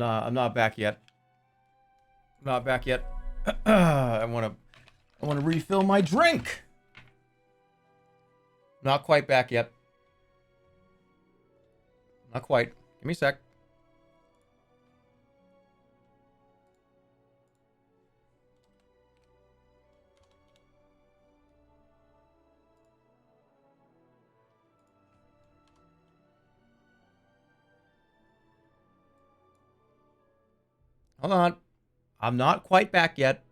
I'm not back yet. I'm not back yet. I wanna refill my drink. Not quite back yet. Not quite. Give me a sec. Hold on. I'm not quite back yet.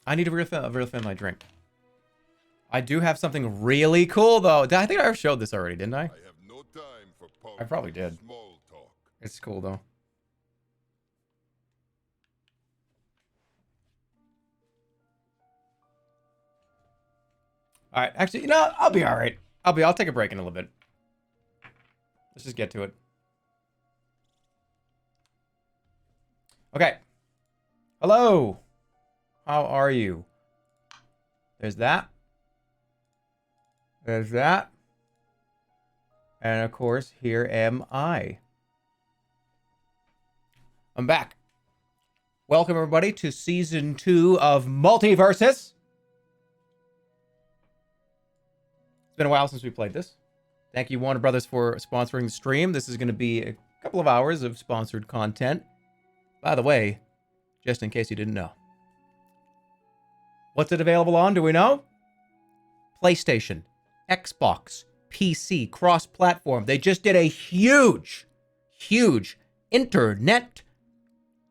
I need to refill my drink. I do have something really cool, though. I think I showed this already, didn't I? I have no time for I probably did. small talk. It's cool, though. All right. Actually, you know, I'll be all right. I'll take a break in a little bit. Let's just get to it. Okay. Hello. How are you? There's that. There's that. And of course, here am I. I'm back. Welcome, everybody, to Season 2 of MultiVersus. It's been a while since we played this. Thank you, Warner Brothers, for sponsoring the stream. This is going to be a couple of hours of sponsored content. By the way, just in case you didn't know. What's it available on? Do we know? PlayStation, Xbox, PC, cross-platform. They just did a huge internet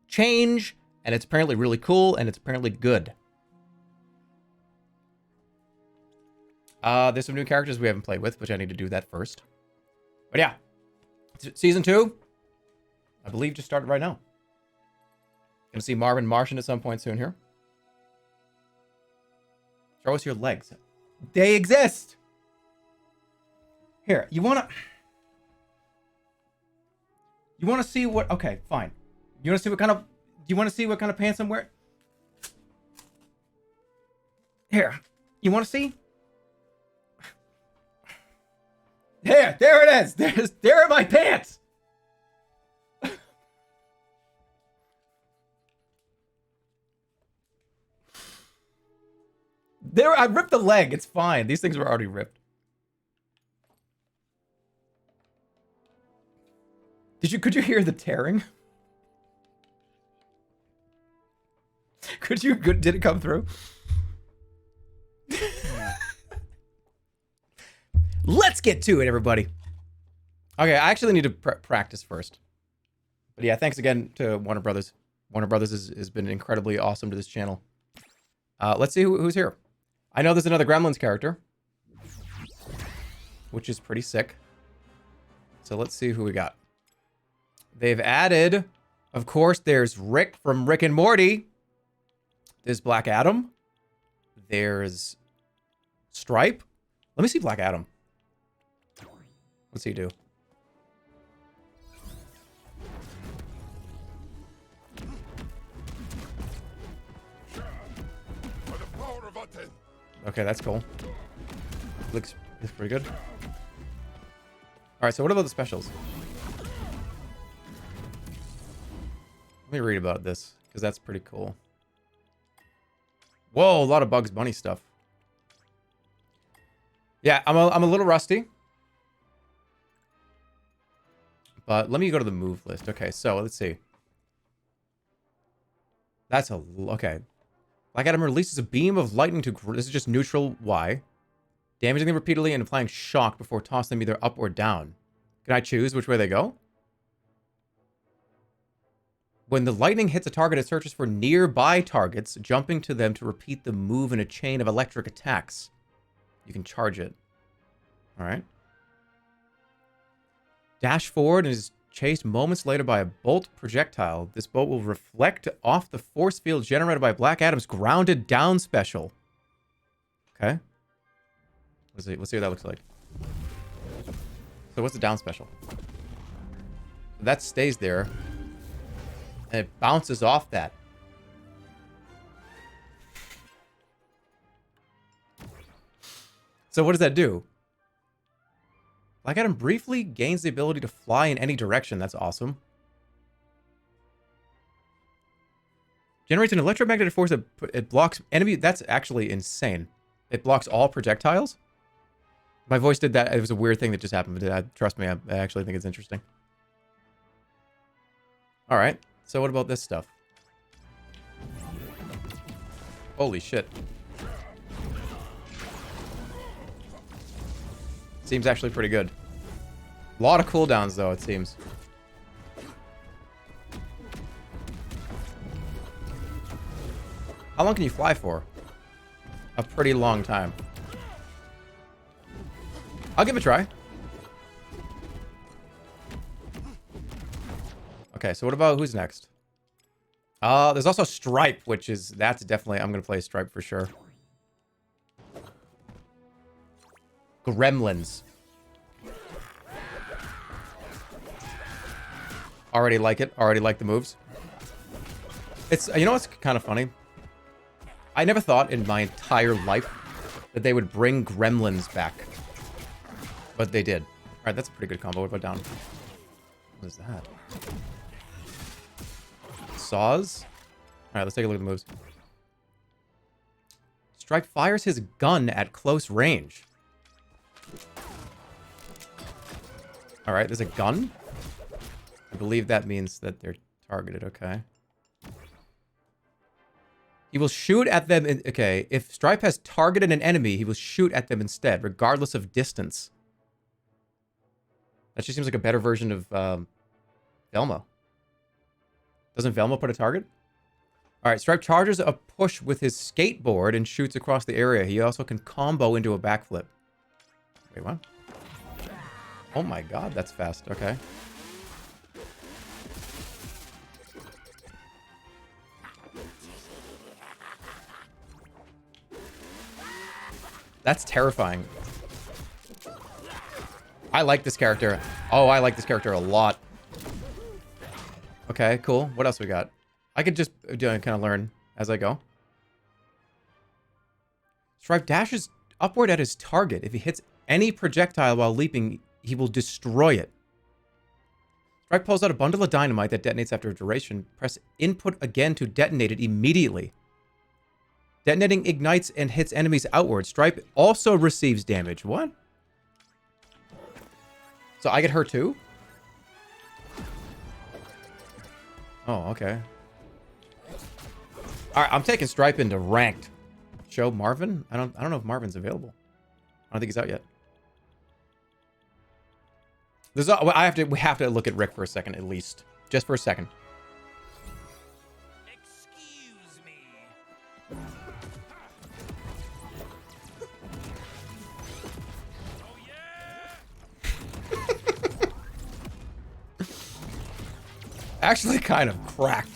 change, and it's apparently really cool, and it's apparently good. There's some new characters we haven't played with, which I need to do that first. But yeah, Season 2, I believe, just started right now. Gonna see Marvin Martian at some point soon here. Show us your legs. They exist! Here, you wanna see what... Okay, fine. You wanna see what kind of... Do you wanna see what kind of pants I'm wearing? Here, you wanna see? There it is! There are my pants! There, I ripped the leg. It's fine. These things were already ripped. Could you hear the tearing? Did it come through? Let's get to it, everybody. Okay, I actually need to practice first. But yeah, thanks again to Warner Brothers. Warner Brothers has been incredibly awesome to this channel. Let's see who's here. I know there's another Gremlins character, which is pretty sick. So let's see who we got. They've added, of course, there's Rick from Rick and Morty. There's Black Adam. There's Stripe. Let me see Black Adam. What's he do? Okay, that's cool. Looks pretty good. Alright, so what about the specials? Let me read about this, because that's pretty cool. Whoa, a lot of Bugs Bunny stuff. Yeah, I'm a little rusty. But let me go to the move list. Okay, so let's see. That's okay. Black Adam releases a beam of lightning to... This is just neutral Y. Damaging them repeatedly and applying shock before tossing them either up or down. Can I choose which way they go? When the lightning hits a target, it searches for nearby targets, jumping to them to repeat the move in a chain of electric attacks. You can charge it. Alright. Dash forward and is chased moments later by a bolt projectile. This bolt will reflect off the force field generated by Black Adam's grounded down special. Okay. Let's see what that looks like. So what's the down special? That stays there. And it bounces off that. So what does that do? Black Adam briefly gains the ability to fly in any direction. That's awesome. Generates an electromagnetic force that it blocks enemy. That's actually insane. It blocks all projectiles. My voice did that. It was a weird thing that just happened, but trust me, I actually think it's interesting. All right. So what about this stuff? Holy shit. Seems actually pretty good. A lot of cooldowns, though, it seems. How long can you fly for? A pretty long time. I'll give it a try. Okay, so what about who's next? There's also Stripe, that's definitely, I'm gonna play Stripe for sure. Gremlins. Already like it. Already like the moves. It's, you know what's kind of funny? I never thought in my entire life that they would bring Gremlins back. But they did. Alright, that's a pretty good combo. What about down? What is that? Saws? Alright, let's take a look at the moves. Stripe fires his gun at close range. Alright, there's a gun? I believe that means that they're targeted, okay. He will shoot at them in... Okay, if Stripe has targeted an enemy, he will shoot at them instead, regardless of distance. That just seems like a better version of Velma. Doesn't Velma put a target? Alright, Stripe charges a push with his skateboard and shoots across the area. He also can combo into a backflip. Wait, what? Oh my god, that's fast. Okay. That's terrifying. I like this character. Oh, I like this character a lot. Okay, cool. What else we got? I could just kind of learn as I go. Stripe dashes upward at his target. If he hits any projectile while leaping, he will destroy it. Stripe pulls out a bundle of dynamite that detonates after a duration. Press input again to detonate it immediately. Detonating ignites and hits enemies outward. Stripe also receives damage. What? So I get hurt too? Oh, okay. Alright, I'm taking Stripe into ranked. Show Marvin? I don't know if Marvin's available. I don't think he's out yet. We have to look at Rick for a second at least. Just for a second. Excuse me. Oh yeah. Actually kind of cracked.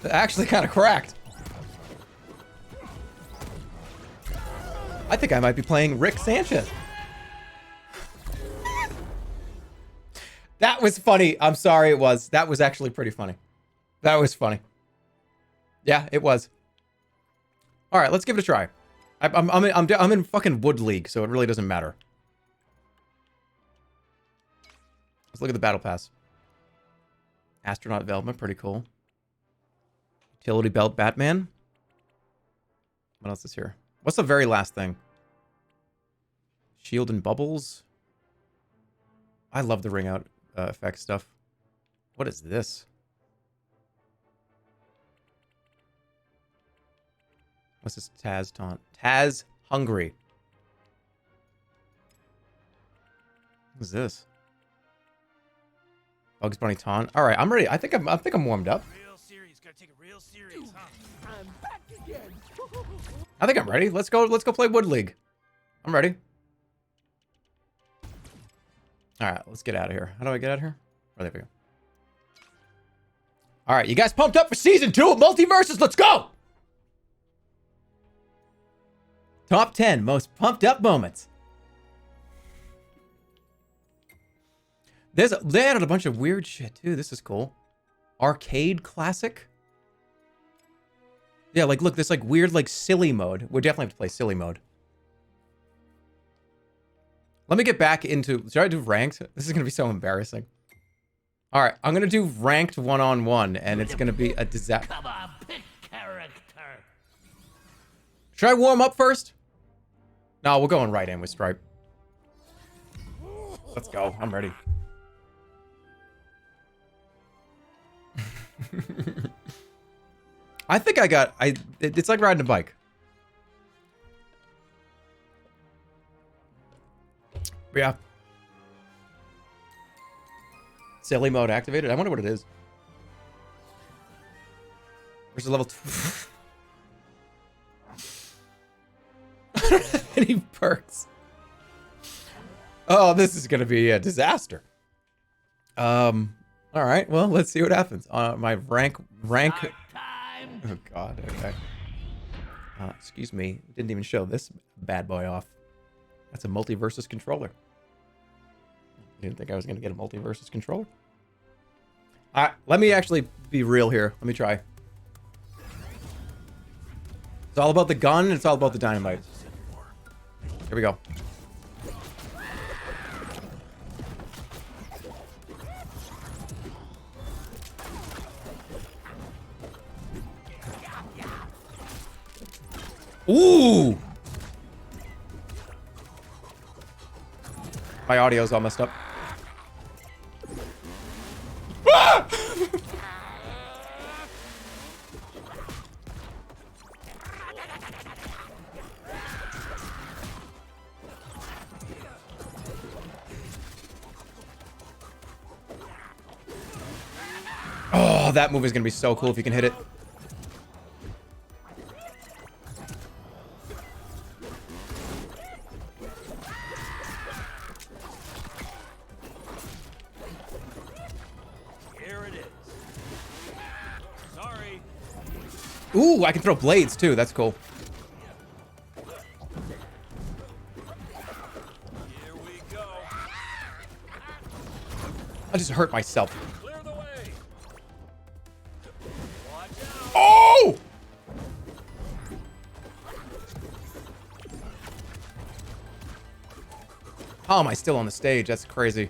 Actually kind of cracked. I think I might be playing Rick Sanchez. That was funny. I'm sorry it was. That was actually pretty funny. That was funny. Yeah, it was. All right, let's give it a try. I'm in fucking Wood League, so it really doesn't matter. Let's look at the battle pass. Astronaut Velma, pretty cool. Utility belt Batman. What else is here? What's the very last thing? Shield and bubbles. I love the ring out effect stuff. What is this? What's this Taz taunt? Taz hungry. What is this? Bugs Bunny taunt. All right, I'm ready. I think I'm warmed up. Real serious. Gotta take it real serious, huh? I'm back again. I think I'm ready. Let's go play Wood League. I'm ready. All right, let's get out of here. How do I get out of here? Oh, there we go. All right, you guys pumped up for season 2 of MultiVersus? Let's go! Top 10 most pumped up moments. They added a bunch of weird shit too. This is cool. Arcade classic? Yeah, like, look, this, like, weird, like, silly mode. We definitely have to play silly mode. Let me get back into... Should I do ranked? This is going to be so embarrassing. All right, I'm going to do ranked one-on-one, and it's going to be a disaster. Come on, pick character. Should I warm up first? No, we're going right in with Stripe. Let's go. I'm ready. I think I got... It's like riding a bike. Yeah. Silly mode activated. I wonder what it is. Where's the level 2? Any perks? Oh, this is gonna be a disaster. All right. Well, let's see what happens. My rank. Start time. Oh God. Okay. Excuse me. Didn't even show this bad boy off. That's a MultiVersus controller. Didn't think I was gonna get a MultiVersus controller. Let me actually be real here. Let me try. It's all about the gun. It's all about the dynamite. Here we go. Ooh! My audio's all messed up. Ah! Oh, that move is gonna be so cool if you can hit it. Here it is. Sorry. Ooh, I can throw blades too. That's cool. Here we go. I just hurt myself. Clear the way. Watch out. Oh! How am I still on the stage? That's crazy.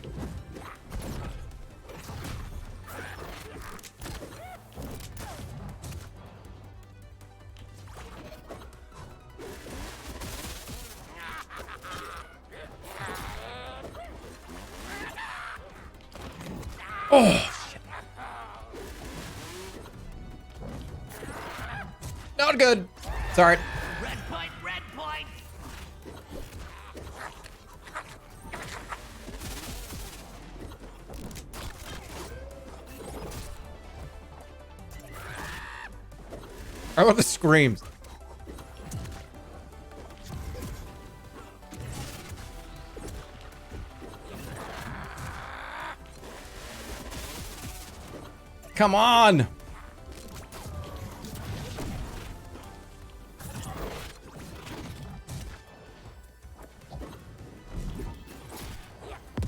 Oh, shit. Not good. Sorry. Red point, red point. How about the screams? Come on!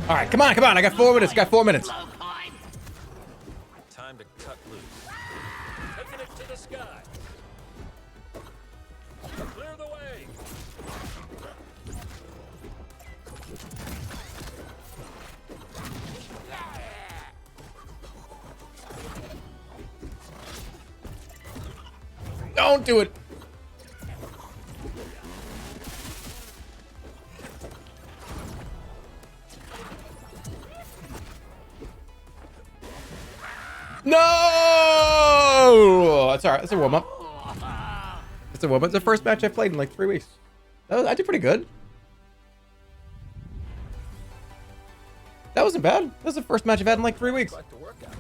All right, come on, come on! I got 4 minutes. Got 4 minutes. Low point. Time to cut loose. Taking it to the sky. Clear the way. Don't do it. No! That's all right. That's a warm up. It's a warm up. It's the first match I played in like 3 weeks. I did pretty good. That wasn't bad. That was the first match I've had in like 3 weeks. Like to work out.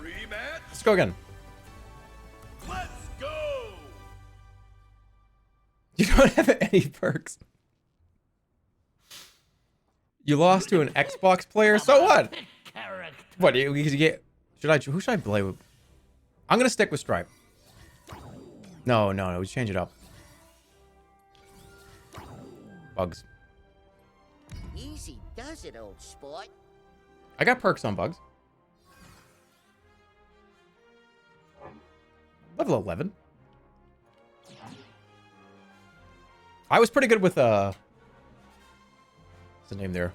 Rematch. Let's go again. Let's go. You don't have any perks. You lost to an Xbox player. So what? Pick character. What? You get? Who should I play with? I'm gonna stick with Stripe. No. We change it up. Bugs. Easy does it, old sport. I got perks on Bugs. Level 11. I was pretty good with, what's the name there?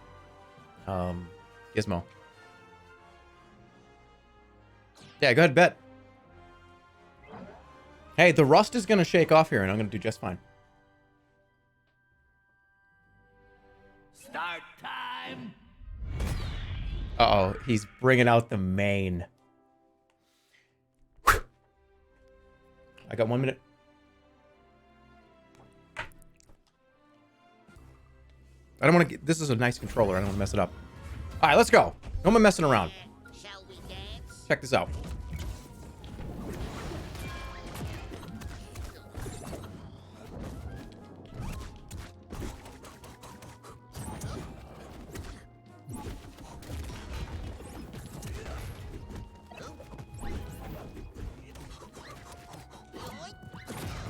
Gizmo. Yeah, go ahead, bet. Hey, the rust is going to shake off here, and I'm going to do just fine. Start time. Uh-oh, he's bringing out the main. Whew. I got 1 minute. I don't want to get... This is a nice controller. I don't want to mess it up. All right, let's go. No more messing around. Shall we dance? Check this out.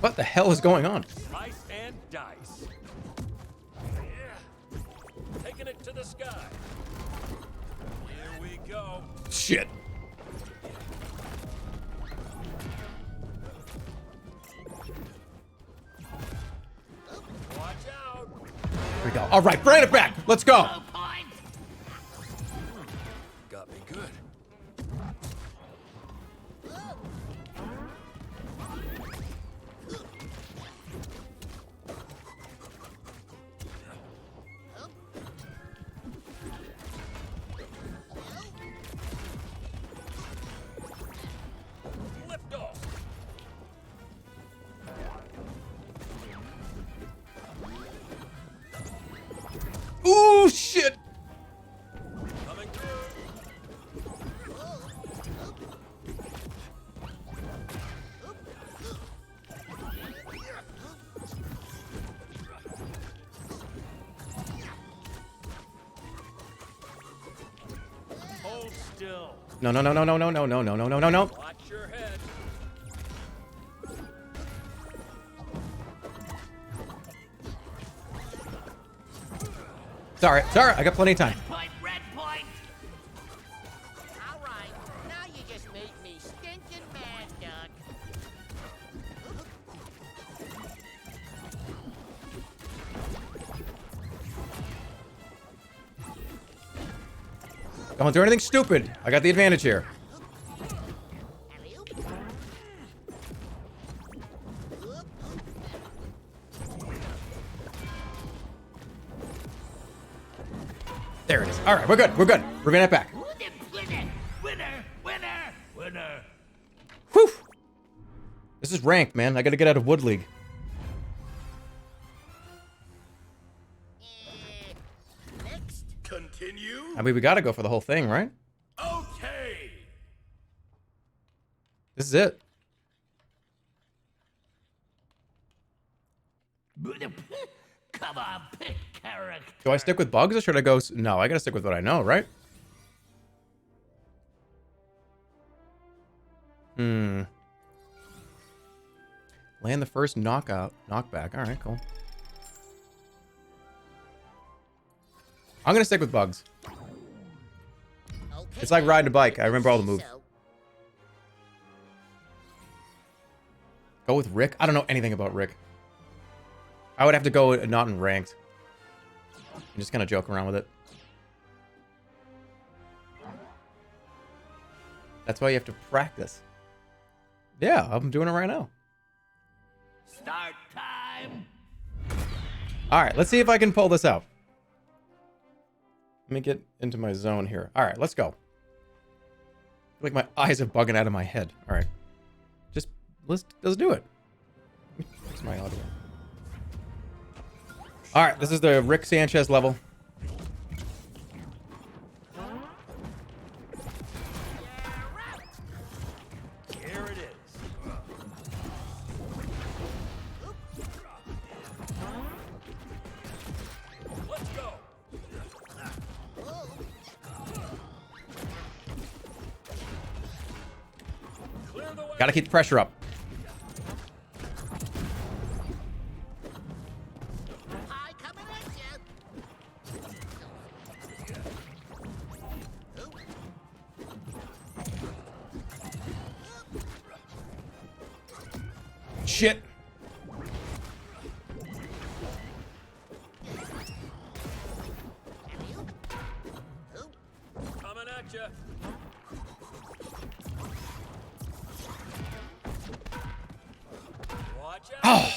What the hell is going on? Slice and dice. Yeah. Taking it to the sky. Here we go. Shit. Watch out. Here we go. All right, bring it back. Let's go. No point. Got me good. Lift off. Ooh, shit. Coming through. Hold still. No, no, no, no, no, no, no, no, no, no, no, no, no. Watch your head. Sorry, sorry. I got plenty of time. Point, red point. All right. Now you just made me stinking mad, Duck. Don't do anything stupid. I got the advantage here. Alley-oop. There it is. All right, we're good. We're good. We're getting it back. Winner, winner, winner, winner. Whew. This is ranked, man. I got to get out of Wood League. Next. Continue. I mean, we got to go for the whole thing, right? Okay. This is it. Come on, pick character. Do I stick with bugs or should I go? No, I got to stick with what I know, right? Land the first knockback. All right, cool. I'm going to stick with bugs. Okay, It's like then, riding a bike. if I you remember all the say moves. so. Go with Rick? I don't know anything about Rick. I would have to go not in ranked. I'm just gonna joke around with it. That's why you have to practice. Yeah, I'm doing it right now. Start time. All right, let's see if I can pull this out. Let me get into my zone here. All right, let's go. I feel like my eyes are bugging out of my head. All right, just let's do it. Fix my audio. All right, this is the Rick Sanchez level. Here it is. Let's go. Clear the way. Got to keep the pressure up. Hi, coming at you. shit. Coming at ya. Watch out. Oh.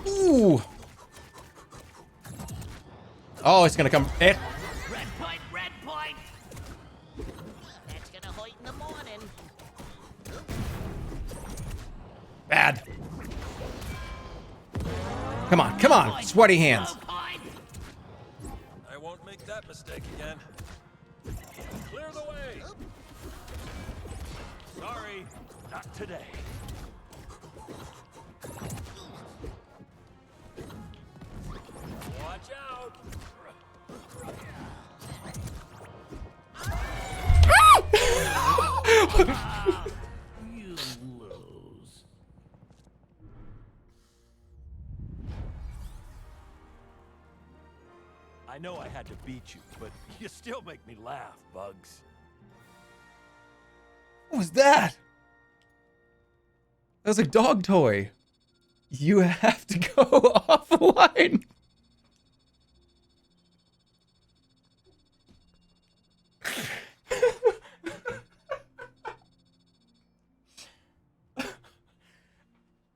Ooh. Oh, it's gonna come. Red point, red point. That's gonna hurt in the morning. Bad. Come on, come on, sweaty hands. Low point. I won't make that mistake again. Clear the way. Sorry, not today. Watch out. You lose. I know I had to beat you, but you still make me laugh, Bugs. What was that? That was a dog toy. You have to go offline.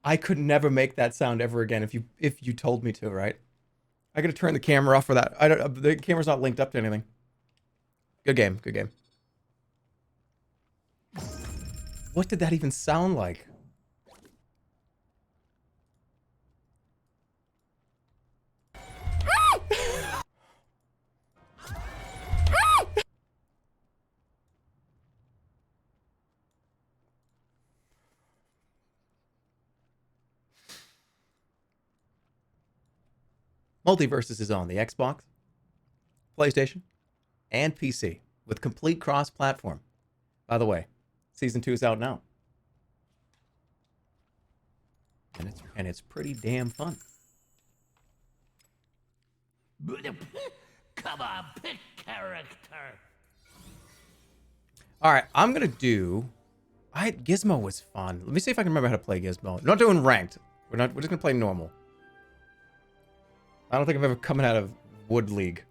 I could never make that sound ever again if you told me to, right? I gotta turn the camera off for that. I don't. The camera's not linked up to anything. Good game. Good game. What did that even sound like? MultiVersus is on the Xbox, PlayStation, and PC with complete cross-platform. By the way, Season 2 is out now. And it's pretty damn fun. Come on, pick character. All right, I'm going to do... Gizmo was fun. Let me see if I can remember how to play Gizmo. We're not doing ranked. We're just going to play normal. I don't think I've ever come out of Wood League.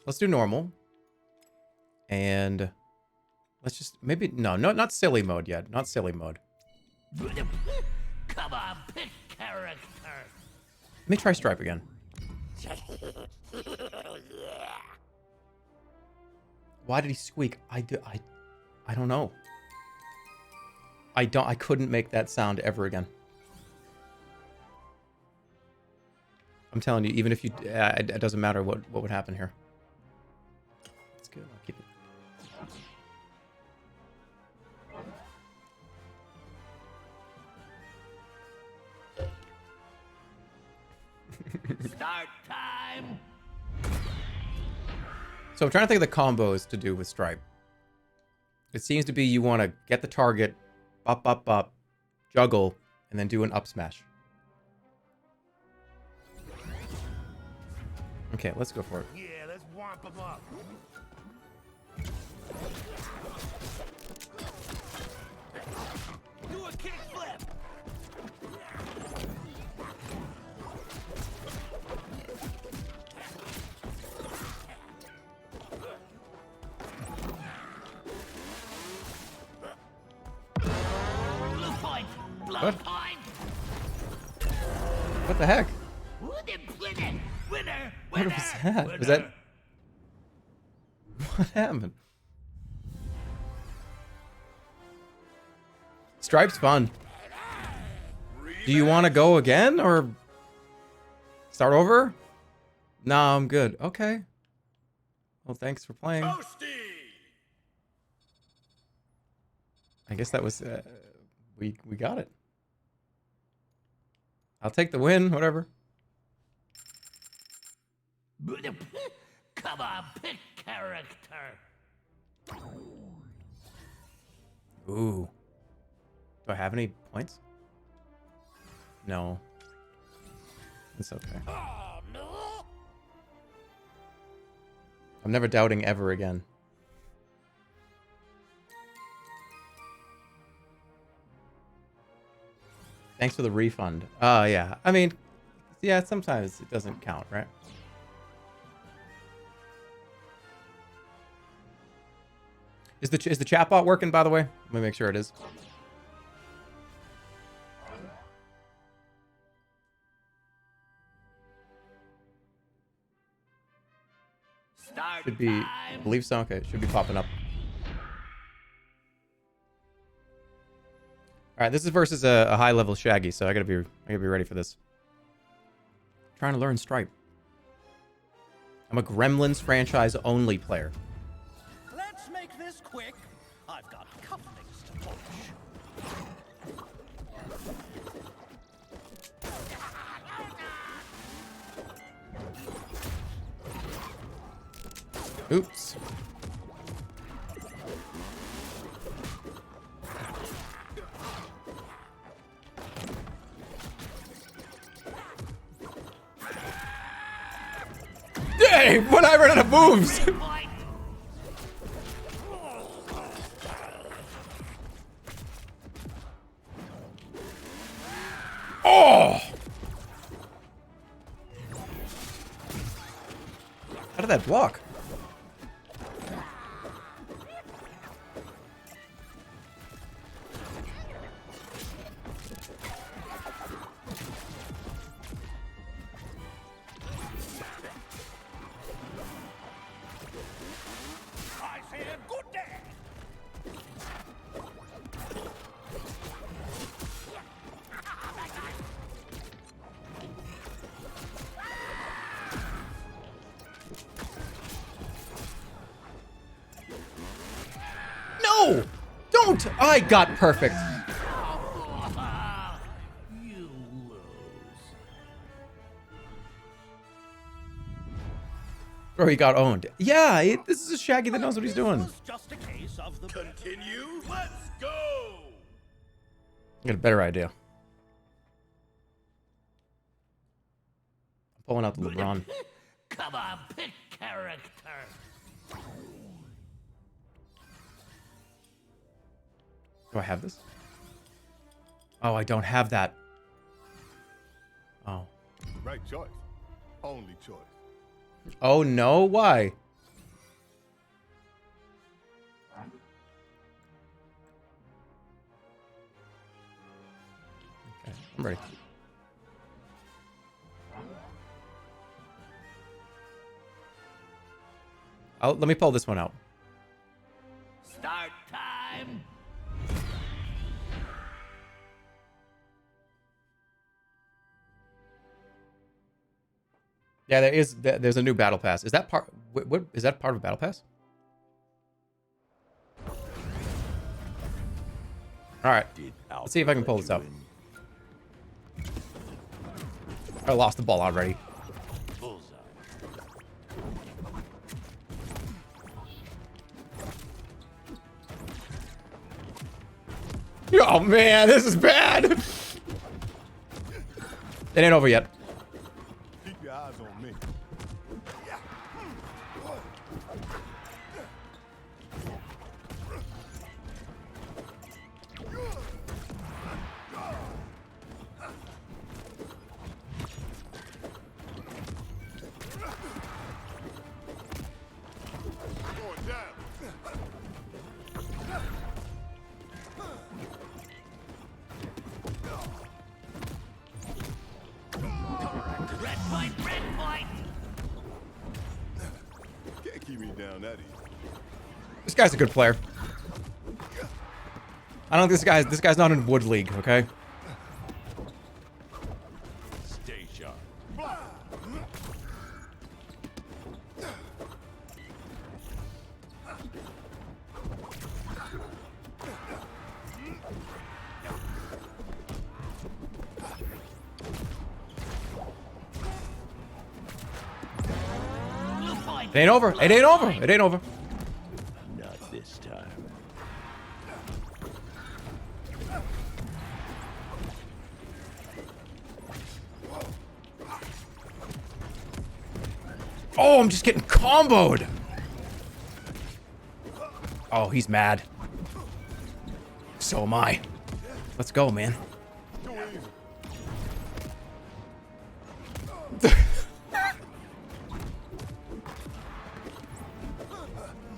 Let's do normal. And let's just maybe not silly mode yet. Not silly mode. Come on, pick character. Let me try Stripe again. Why did he squeak? I don't know. I couldn't make that sound ever again. I'm telling you, even if you, it doesn't matter what would happen here. It's good. I'll keep it. Start time. So I'm trying to think of the combos to do with Stripe. It seems to be you want to get the target, bop, bop, bop, juggle, and then do an up smash. Okay, let's go for it. Yeah, let's whomp him up. Do a kick flip. Blue point. Blue What? point. What the heck? Winner. Winner. What was that? Was that... What happened? Stripe's fun. Do you want to go again or start over? No, I'm good. Okay. Well, thanks for playing. Toasty! I guess that was we got it. I'll take the win, whatever. Come on, pick character. Ooh. Do I have any points? No. It's okay. Oh, no. I'm never doubting ever again. Thanks for the refund. Yeah. I mean, yeah, sometimes it doesn't count, right? Is the chatbot working, by the way? Let me make sure it is. Start Should be, I time. believe so. Okay, it should be popping up. All right, this is versus a high level Shaggy, so I gotta be ready for this. Trying to learn Stripe. I'm a Gremlins franchise only player. Let's make this quick. I've got cufflinks to polish. Oops. Dang! When I run out of moves! Point. Oh! How did that block? I say a good day. No! Don't! I got perfect. You lose. Bro, he got owned. Yeah, this is a Shaggy that knows what he's doing. This was just a case of the Continue? Let's go! I got a better idea. I'm pulling out the LeBron. Come on, pick character. Do I have this? Oh, I don't have that. Oh. Right choice. Only choice. Oh no, why? Okay, I'm ready. Let me pull this one out. Start time. Yeah, there's a new battle pass. Is that part? What is that part of battle pass? All right, let's see if I can pull this out. I lost the ball already. Bullseye. Oh man, this is bad. It ain't over yet. Keep your eyes on me. Going down. Red point, red point. Can't keep me down that easy. This guy's a good player. I don't think this guy's not in Wood League, okay? Stay sharp. Blue point. It ain't over. It ain't over. It ain't over. Not this time. Oh, I'm just getting comboed. Oh, he's mad. So am I. Let's go, man.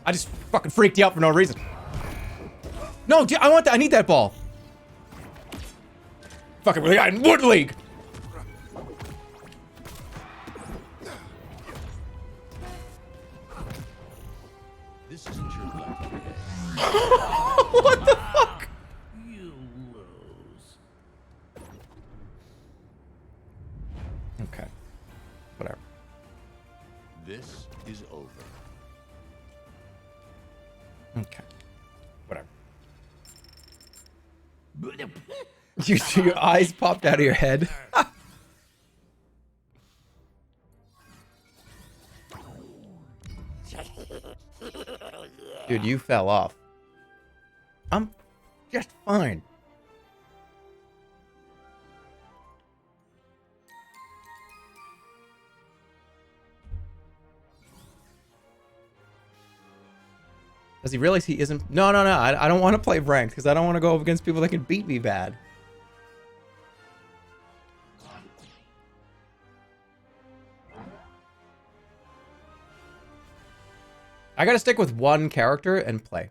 I just fucking freaked you out for no reason. No, I want that. I need that ball. Fucking really got in Wood League. This isn't your lucky day. What the fuck? You lose. Okay. Whatever. This is over. Okay. Whatever. Your eyes popped out of your head. Dude, you fell off. I'm just fine. Does he realize he isn't? No. I don't want to play ranked because I don't want to go up against people that can beat me bad. I gotta stick with one character and play.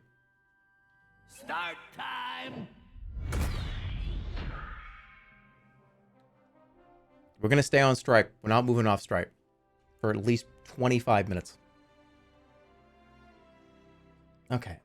Start time. We're gonna stay on stripe. We're not moving off stripe for at least 25 minutes. Okay.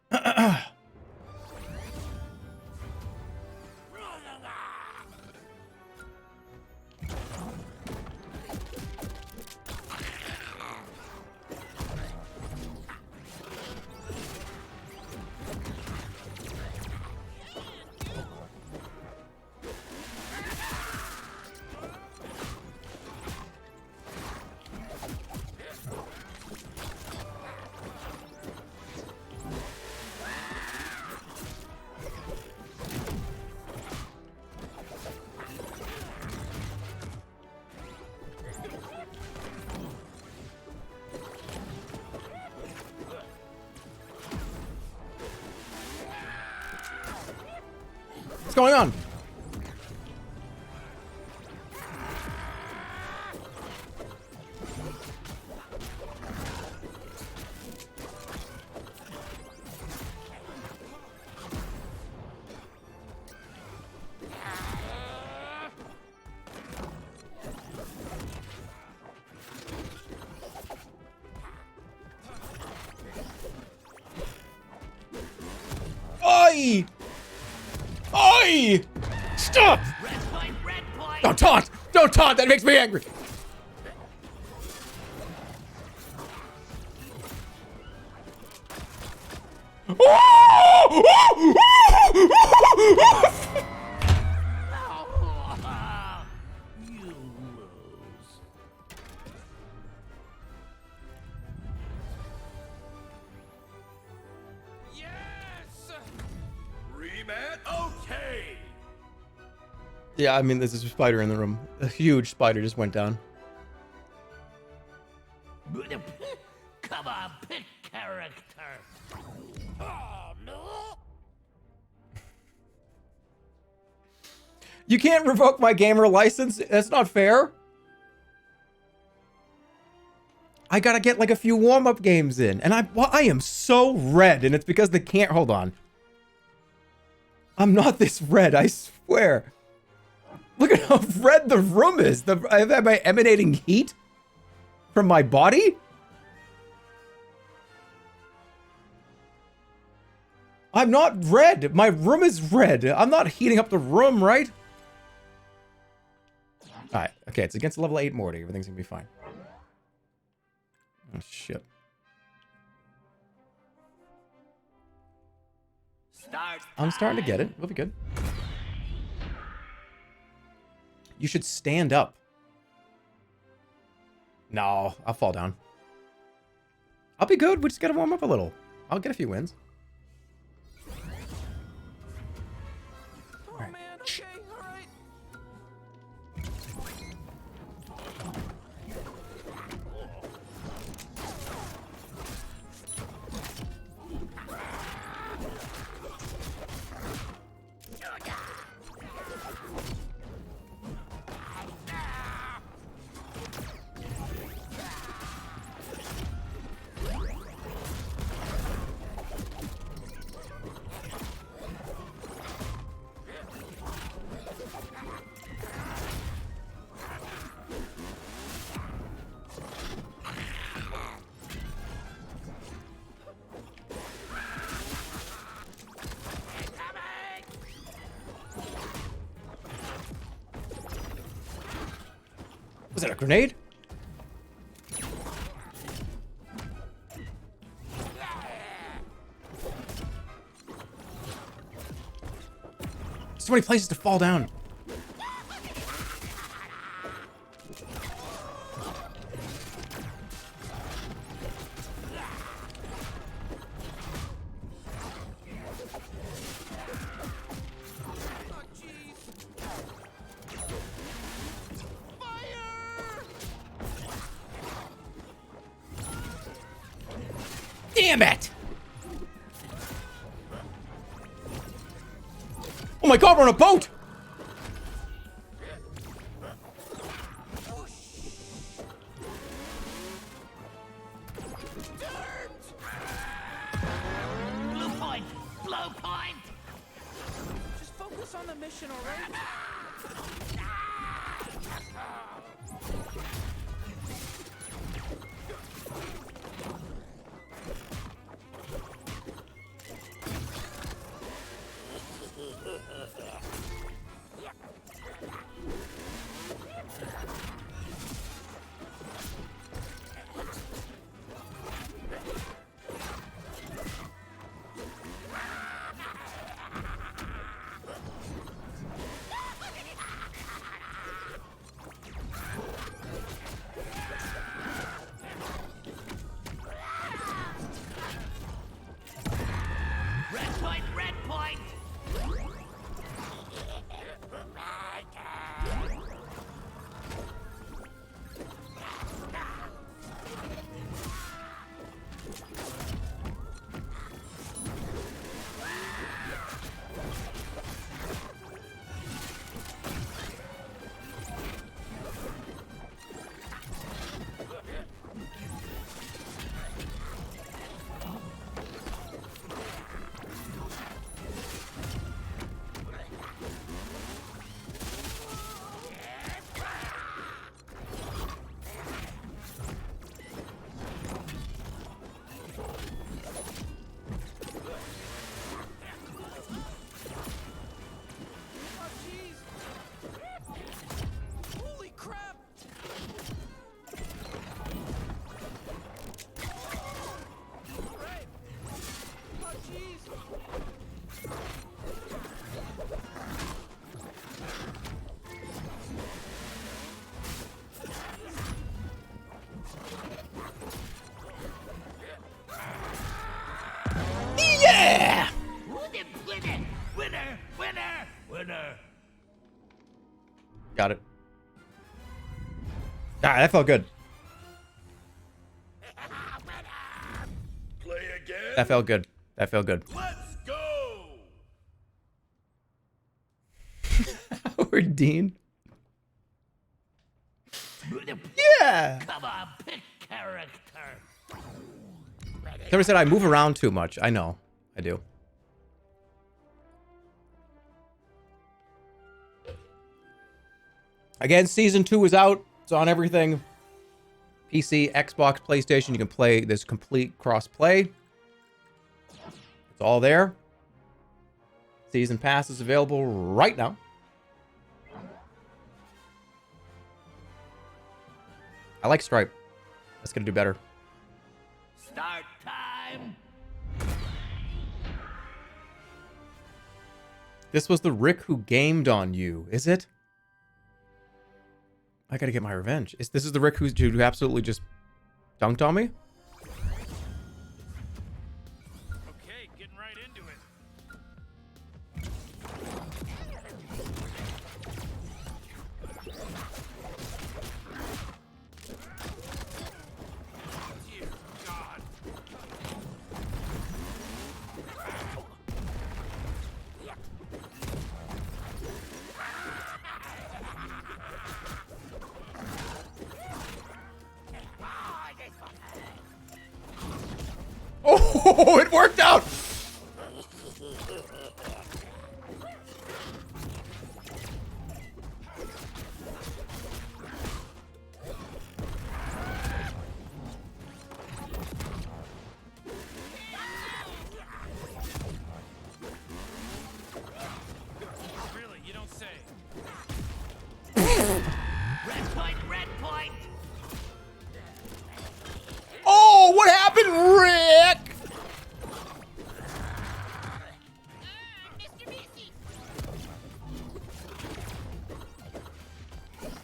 What's going on? Oi! Oi! Stop! Red point, red point. Don't taunt! Don't taunt! That makes me angry! You lose. Yes! Rematch? Okay! Yeah, I mean, there's a spider in the room. A huge spider just went down. Come on, pick character. Oh, no. You can't revoke my gamer license. That's not fair. I gotta get like a few warm-up games in. And I am so red, and it's because they can't... Hold on. I'm not this red, I swear. Look at how red the room is. Am I emanating heat from my body? I'm not red. My room is red. I'm not heating up the room, right? Alright, okay, it's against level 8 Morty. Everything's gonna be fine. Oh, shit. Start. I'm starting to get it. We'll be good. You should stand up. No, I'll fall down. I'll be good. We just gotta warm up a little. I'll get a few wins. Oh man, okay, alright. Was that a grenade? So many places to fall down. Oh jeez. Damn it! Oh my god, we're on a boat! Blue point! Blue point! Just focus on the mission, alright? Red point! Red point! Oh jeez. Holy crap. Right. Oh jeez. Yeah! Winner! Winner! Winner! Winner! Got it. Ah, that felt good. Play again? That felt good. That felt good. Let's go! Howard Dean. Yeah! Come on, pick character! Somebody said I move around too much. I know. I do. Again, Season 2 is out. It's on everything. PC, Xbox, PlayStation. You can play this complete cross-play. It's all there. Season Pass is available right now. I like Stripe. That's going to do better. Start time! This was the Rick who gamed on you, is it? I gotta get my revenge. This is the Rick who absolutely just dunked on me? Oh, it worked out! Really, you don't say. Red point, red point. Oh, what happened, Rick? Mr. Beastie!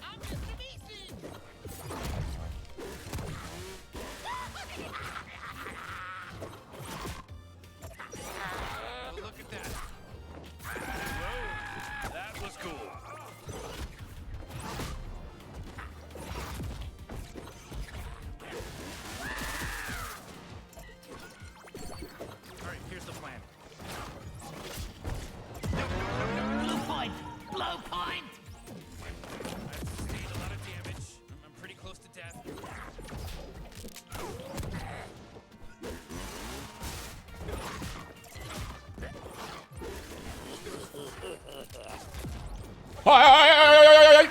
I'm Mr. Beastie! Oh, look at that. Whoa, that was cool. All right, here's the plan. Blue point, blue point. I've sustained a lot of damage. I'm pretty close to death. Hi.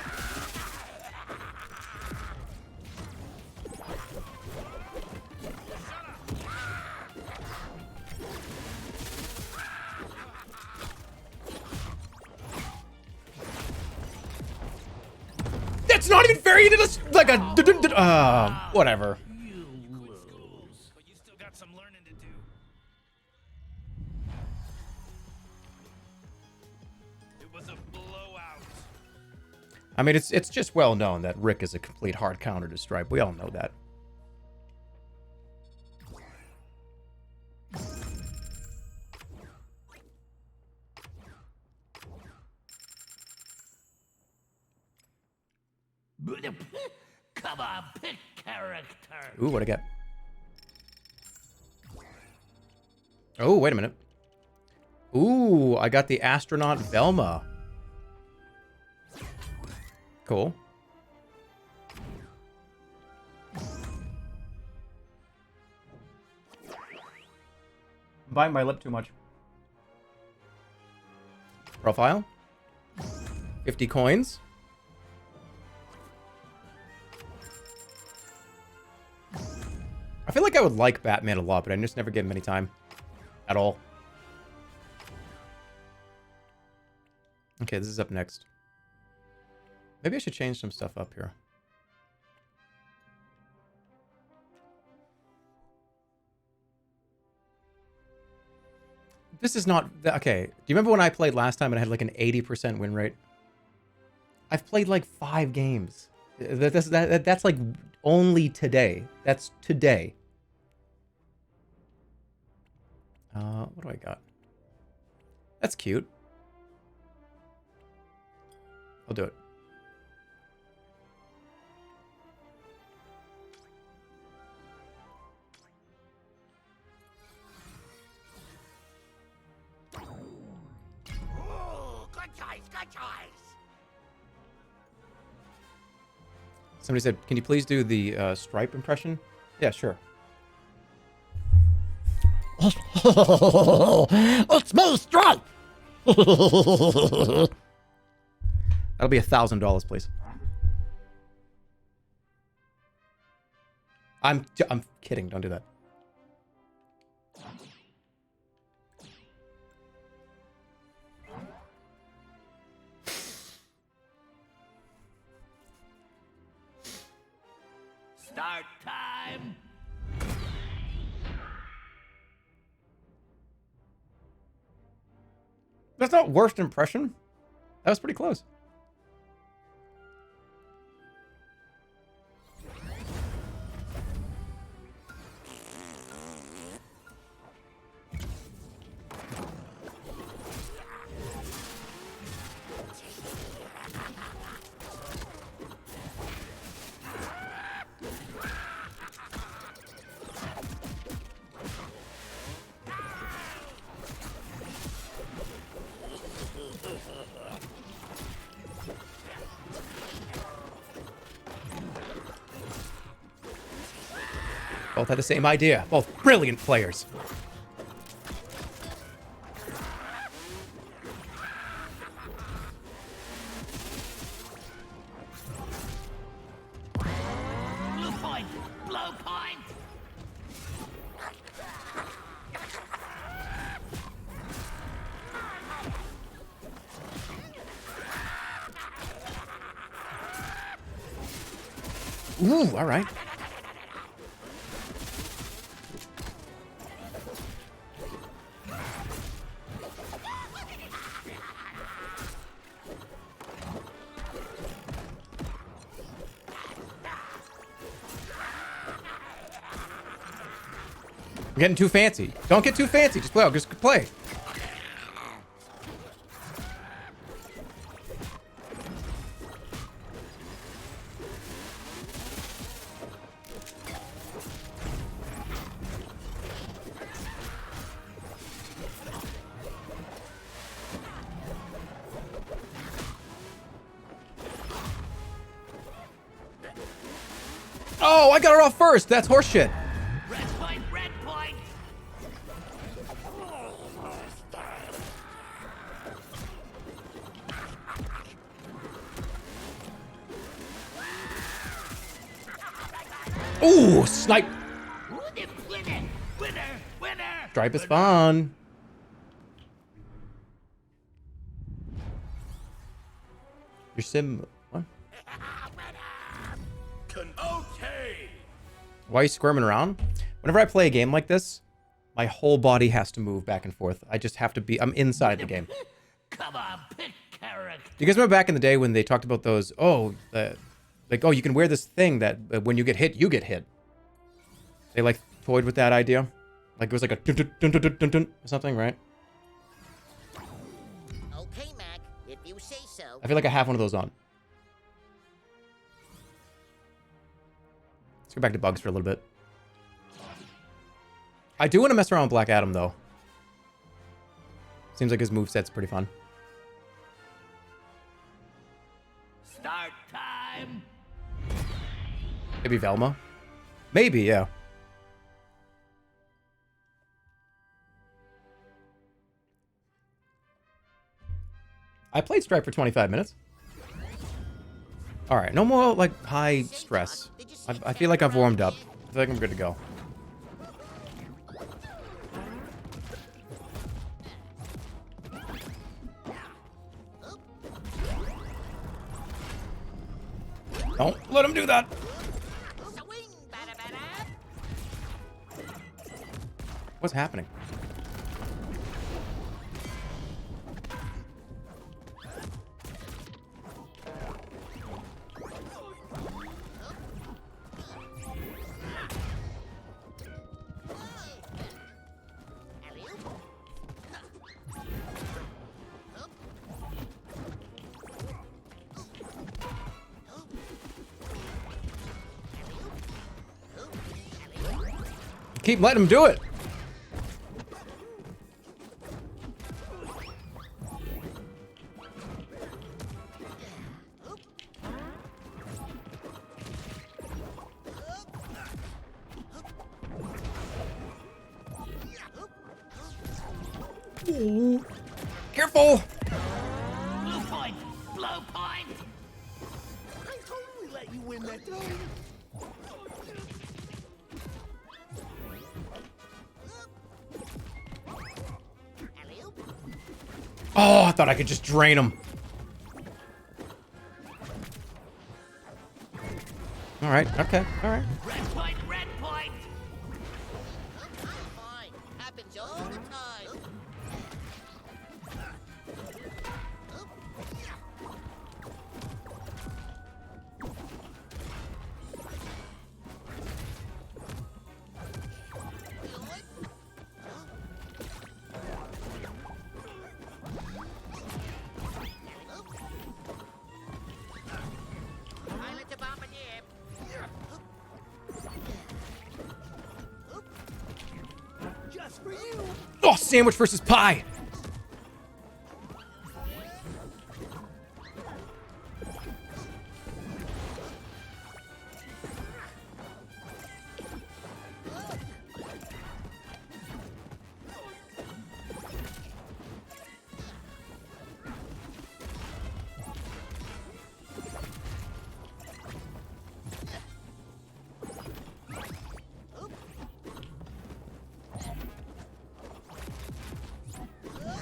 That's not even fair. You did like a whatever. You lose. But you still got some learning to do. It was a blowout. I mean, it's just well known that Rick is a complete hard counter to Stripe. We all know that. Come on, pick character. Ooh, what'd I get? Oh, wait a minute. Ooh, I got the astronaut Velma. Cool. I'm biting my lip too much. Profile. 50 coins. I feel like I would like Batman a lot, but I just never give him any time. At all. Okay, this is up next. Maybe I should change some stuff up here. This is not... Okay, do you remember when I played last time and I had like an 80% win rate? I've played like 5 games. That's like only today. That's today. What do I got? That's cute. I'll do it. Ooh, good choice, good choice! Somebody said, can you please do the Stripe impression? Yeah, sure. It's me, Stripe! That'll be $1,000, please. I'm kidding. Don't do that. Start time. That's not worst impression. That was pretty close. Both had the same idea. Both brilliant players. Ooh, all right. I'm getting too fancy. Don't get too fancy. Just play. Just play. Oh, I got it off first. That's horseshit. Red point, red point. Ooh, snipe. Winner, winner, winner. Stripe is fun. Your sim. What? Okay. Why are you squirming around? Whenever I play a game like this, my whole body has to move back and forth. I just have to be. I'm inside the game. Come on, pick character. Do you guys remember back in the day when they talked about those? Oh, like, oh, you can wear this thing that when you get hit, you get hit. They like toyed with that idea. Like it was like a dun dun dun dun dun dun or something, right? Okay, Mac, if you say so. I feel like I have one of those on. Let's go back to bugs for a little bit. I do want to mess around with Black Adam, though. Seems like his moveset's pretty fun. Start time. Maybe Velma? Maybe, yeah. I played Stripe for 25 minutes. Alright, no more, like, high stress. I feel like I've warmed up. I feel like I'm good to go. Don't let him do that. Swing, bada, bada. What's happening? Keep letting him do it. Ooh. Careful. Blue point, blue point. I totally let you win that thing. Oh, I thought I could just drain him. All right. Okay. All right. Red point, red point. Fine. Happens all the time. Pilot to bombardier. Just for you. Oh, sandwich versus pie.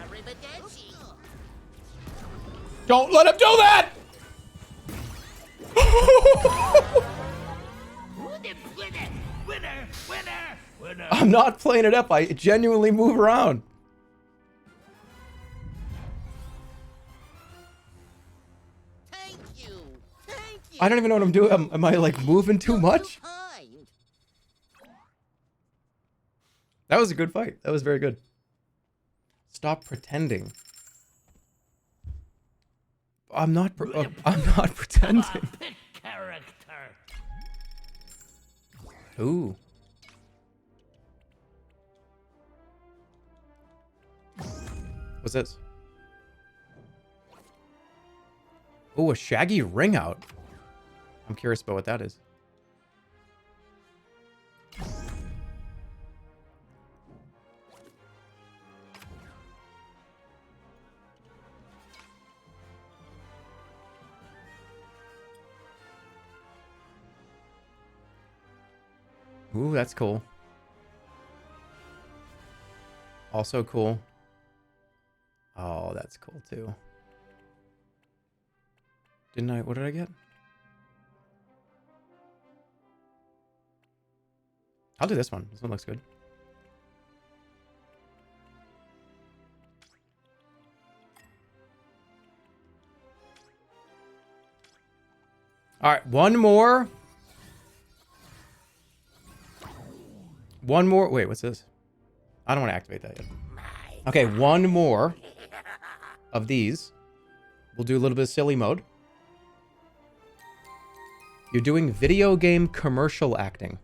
Arrivederci. Don't let him do that. Winner, winner, winner, winner. I'm not playing it up. I genuinely move around. Thank you. Thank you. I don't even know what I'm doing. Am I like moving too much? Kind. That was a good fight. That was very good. Stop pretending. I'm not pretending. Pick character. Ooh. What's this? Ooh, a shaggy ring out. I'm curious about what that is. Ooh, that's cool. Also cool. Oh, that's cool too. Didn't I? What did I get? I'll do this one. This one looks good. All right, one more. One more. Wait, what's this? I don't want to activate that yet. Okay, one more of these. We'll do a little bit of silly mode. You're doing video game commercial acting.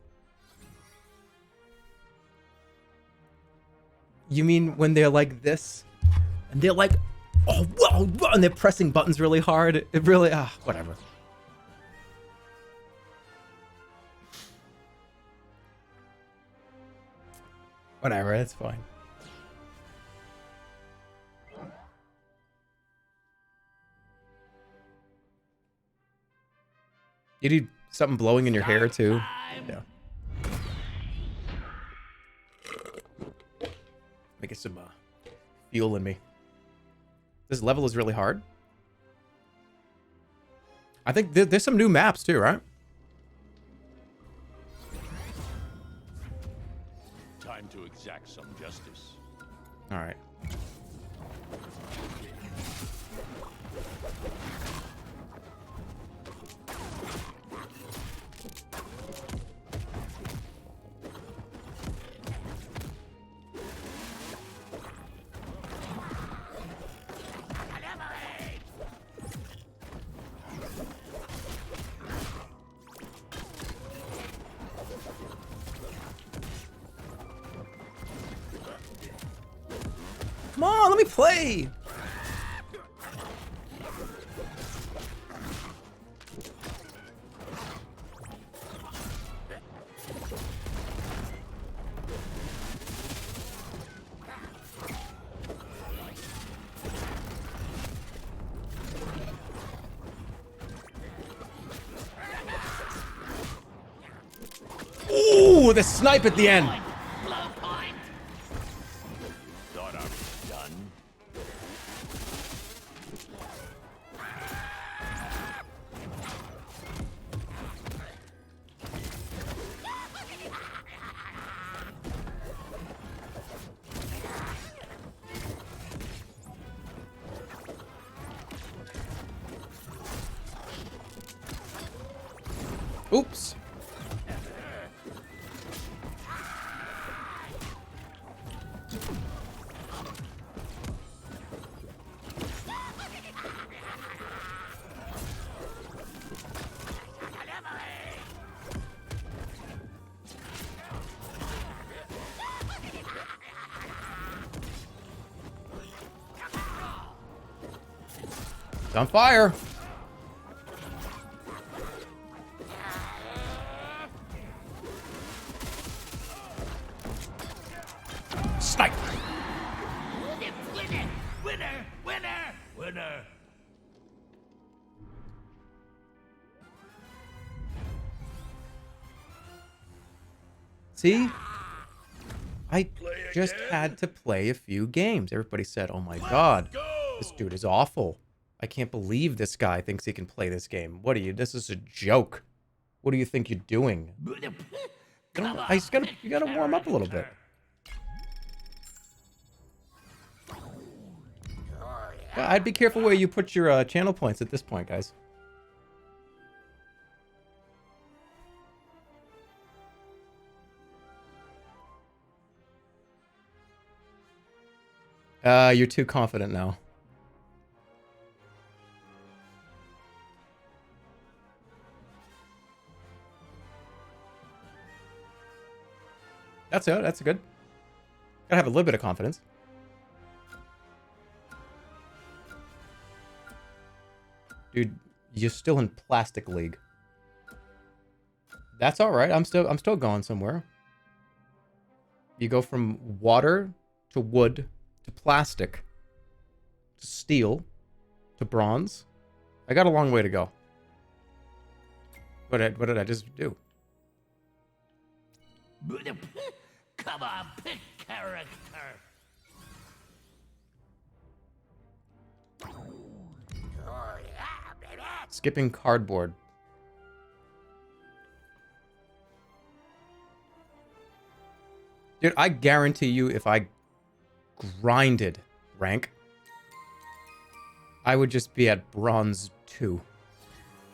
You mean when they're like this? And they're like, oh, whoa, whoa, and they're pressing buttons really hard? It really, whatever. Whatever, it's fine. You need something blowing in your hair too. Yeah. Making some fuel in me. This level is really hard. I think there's some new maps too, right? Time to exact some justice. All right. Come on, let me play. Ooh, the snipe at the end. Blow point. Thought I was done. Oops. It's on fire. Snipe. Winner, winner, winner, winner. See? I just had to play a few games. Everybody said, oh my god, this dude is awful. I can't believe this guy thinks he can play this game. What are you? This is a joke. What do you think you're doing? Come on, You gotta warm up a little bit. Yeah, I'd be careful where you put your channel points at this point, guys. You're too confident now. That's it. That's good. Gotta have a little bit of confidence. Dude, you're still in Plastic League. That's all right. I'm still going somewhere. You go from water to wood to plastic to steel to bronze. I got a long way to go. What did I just do? Come on, pick character. Skipping cardboard. Dude, I guarantee you if I grinded rank, I would just be at bronze 2.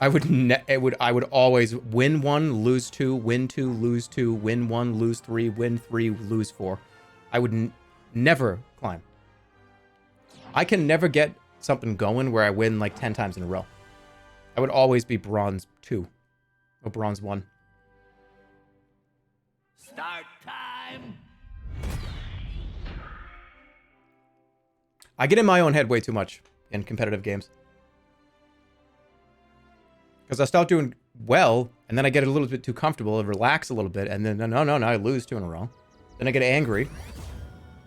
I would always win 1, lose 2, win 2, lose 2, win 1, lose 3, win 3, lose 4. I would never climb. I can never get something going where I win like 10 times in a row. I would always be bronze 2 or bronze 1. Start time. I get in my own head way too much in competitive games. Because I start doing well, and then I get a little bit too comfortable and relax a little bit, and then, no, I lose 2 in a row. Then I get angry,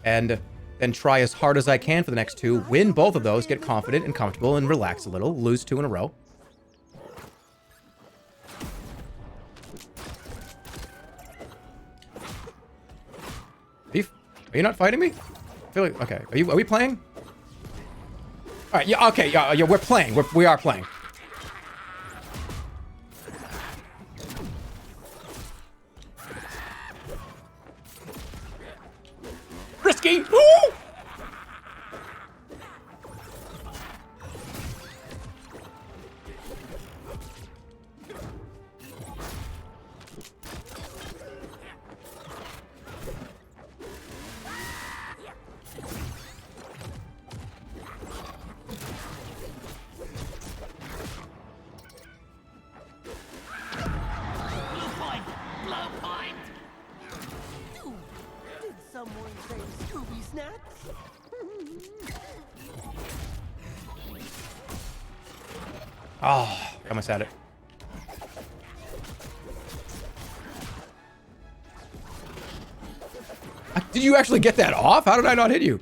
and then try as hard as I can for the next 2, win both of those, get confident and comfortable, and relax a little, lose 2 in a row. Are you not fighting me? I feel like, okay, are we playing? All right, yeah, okay, yeah, we're playing. We are playing. Risky! Woo! Blue point. Blue point. Did someone say Scooby Snacks? Oh, almost had it. Did you actually get that off? How did I not hit you?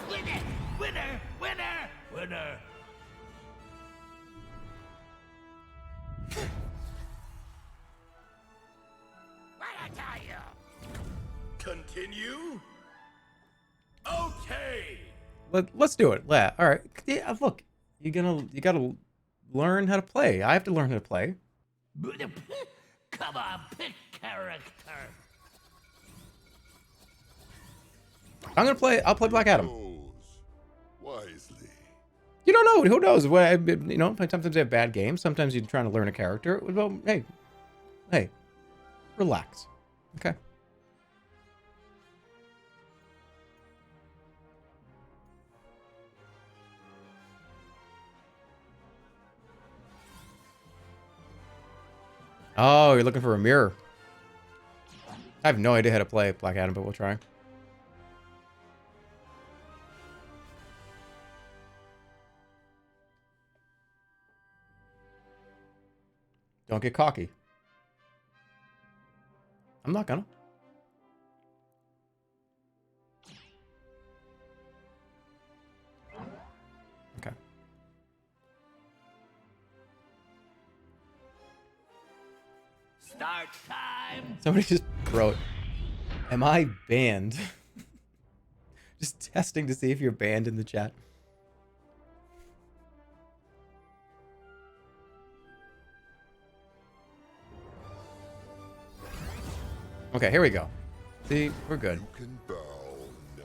Winner, winner, winner, winner. What I tell you? Continue? Okay! Let's do it. Yeah, all right. Yeah, look, you gotta learn how to play. I have to learn how to play. Come on, pick character. I'll play Black Adam. Wisely. You don't know. Who knows? Well, you know, sometimes they have bad games. Sometimes you're trying to learn a character. Well, hey, relax. Okay. Oh, you're looking for a mirror. I have no idea how to play Black Adam, but we'll try. Don't get cocky. I'm not gonna. Okay. Start time. Somebody just wrote, "Am I banned?" Just testing to see if you're banned in the chat. Okay, here we go. See, we're good. Can bow now.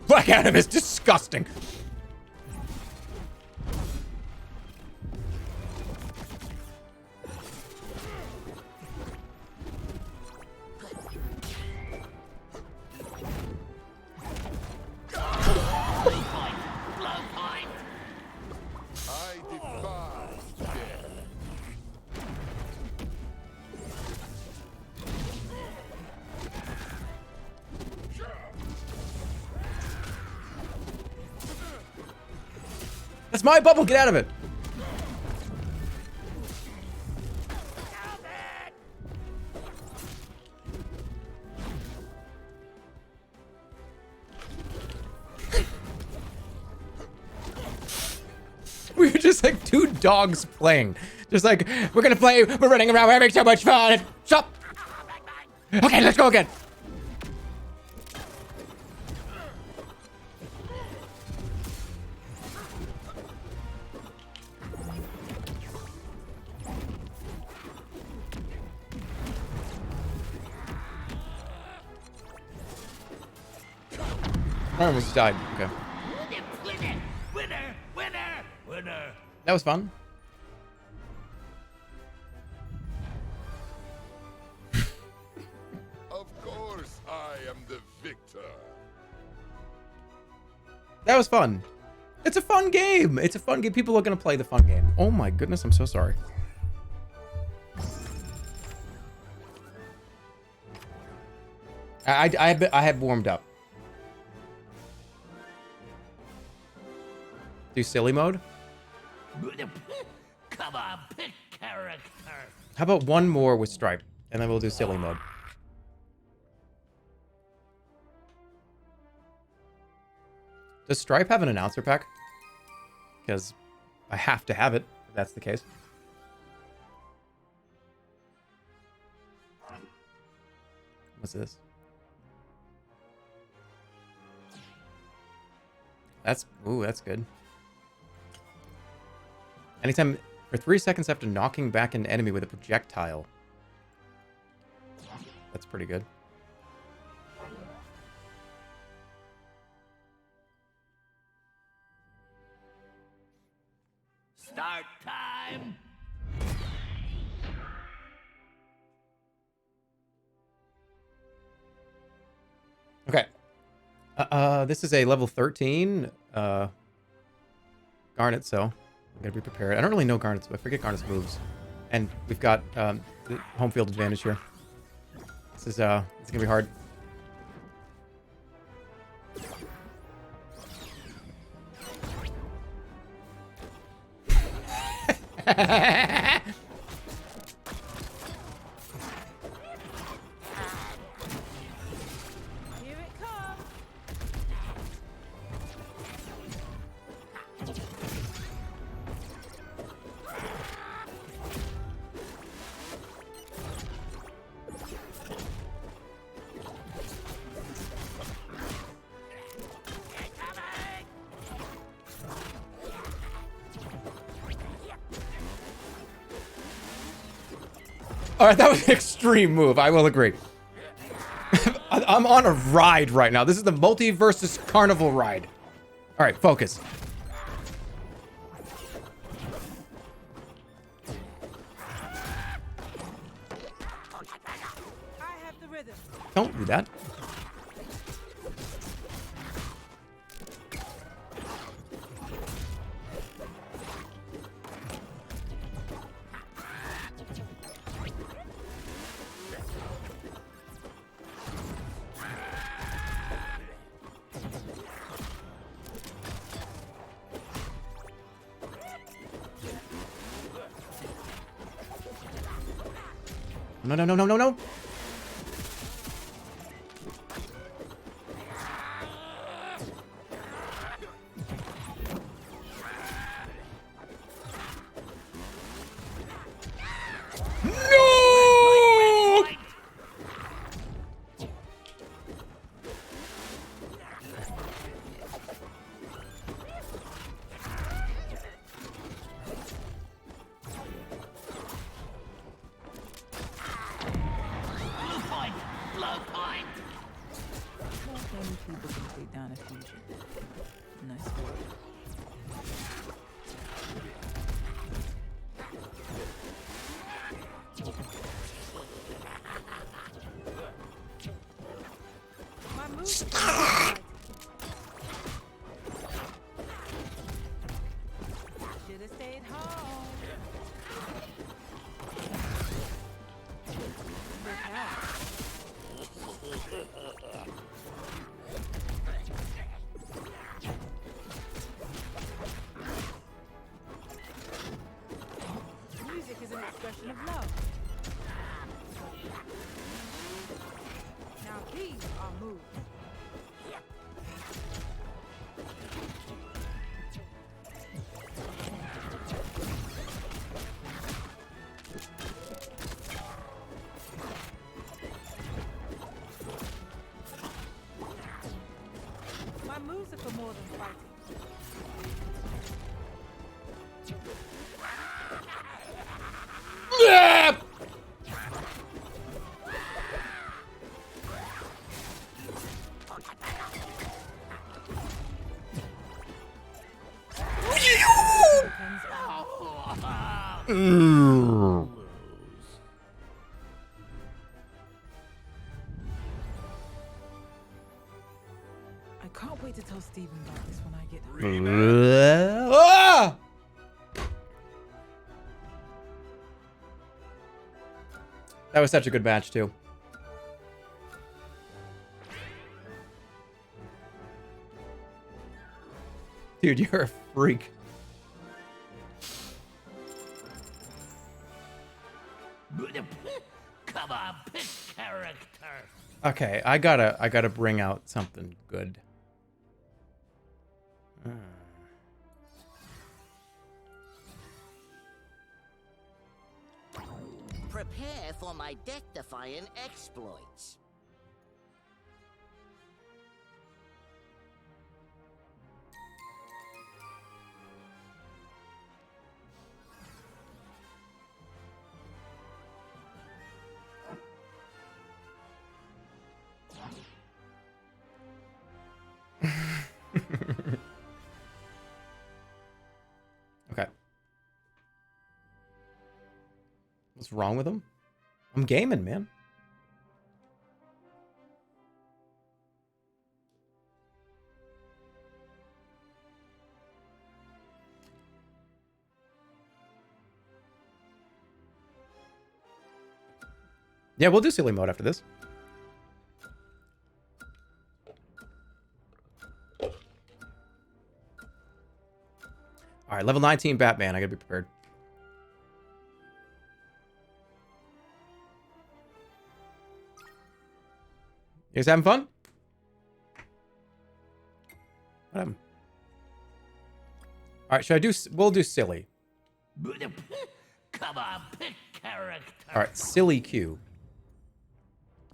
Black Adam is disgusting. I defy death. That's my bubble. Get out of it. We were just like two dogs playing. Just like, we're gonna play, we're running around, we're having so much fun. Stop. Okay, let's go again. I almost died. Okay. Winner, winner, winner, winner. That was fun. Of course, I am the victor. That was fun. It's a fun game. It's a fun game. People are going to play the fun game. Oh my goodness, I'm so sorry. I had warmed up. Do silly mode? Come on, pick character. How about one more with Stripe? And then we'll do silly mode. Does Stripe have an announcer pack? Because I have to have it, if that's the case. What's this? Ooh, that's good. Anytime for 3 seconds after knocking back an enemy with a projectile. That's pretty good. Start time. Okay. This is a level 13 Garnet, so I'm gonna be prepared. I don't really know Garnet's, I forget Garnet's moves. And we've got the home field advantage here. This is gonna be hard. Here it comes. All right, that was an extreme move. I will agree. I'm on a ride right now. This is the MultiVersus carnival ride. All right, focus. I have the rhythm. Don't do that. No, no, no, no, no, no. people can take down a fusion. Nice work. My move. Should have stayed home. Look out. Music is an expression of love. Now these are moves. My moves are for more than fighting. I can't wait to tell Steven about this when I get home. Ah! That was such a good match, too. Dude, you're a freak. Come on, pick character. Okay, I gotta bring out something good. Prepare for my death-defying exploits. Okay. What's wrong with him? I'm gaming, man. Yeah, we'll do silly mode after this. All right, level 19 Batman. I gotta be prepared. You guys having fun? What happened? All right, should I do? We'll do silly. Come on, pick character. All right, silly Q.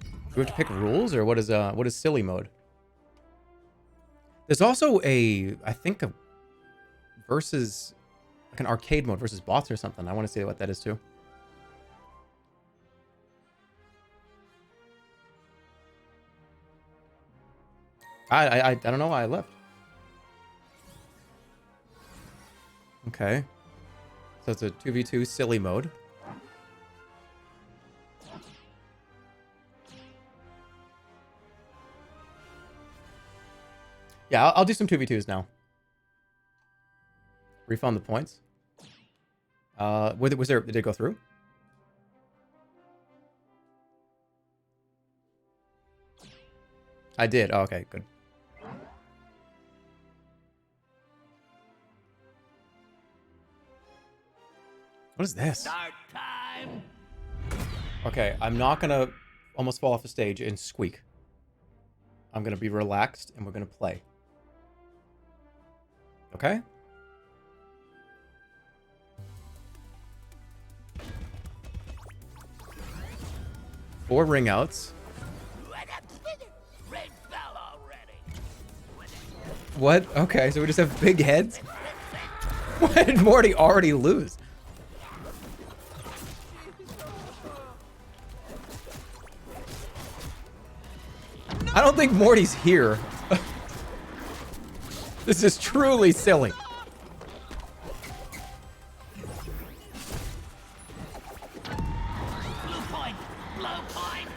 Do we have to pick rules, or what is silly mode? There's also I think a versus, like an arcade mode versus bots or something. I want to see what that is too. I don't know why I left. Okay. So it's a 2v2 silly mode. Yeah, I'll do some 2v2s now. Refund the points. Was there? Did it go through? I did. Oh, okay, good. What is this? Start time. Okay, I'm not gonna almost fall off the stage and squeak. I'm gonna be relaxed and we're gonna play. Okay? Four ring outs. Red bell already. What? Okay, so we just have big heads? Why did Morty already lose? I don't think Morty's here. This is truly silly. Blue point. Blue point.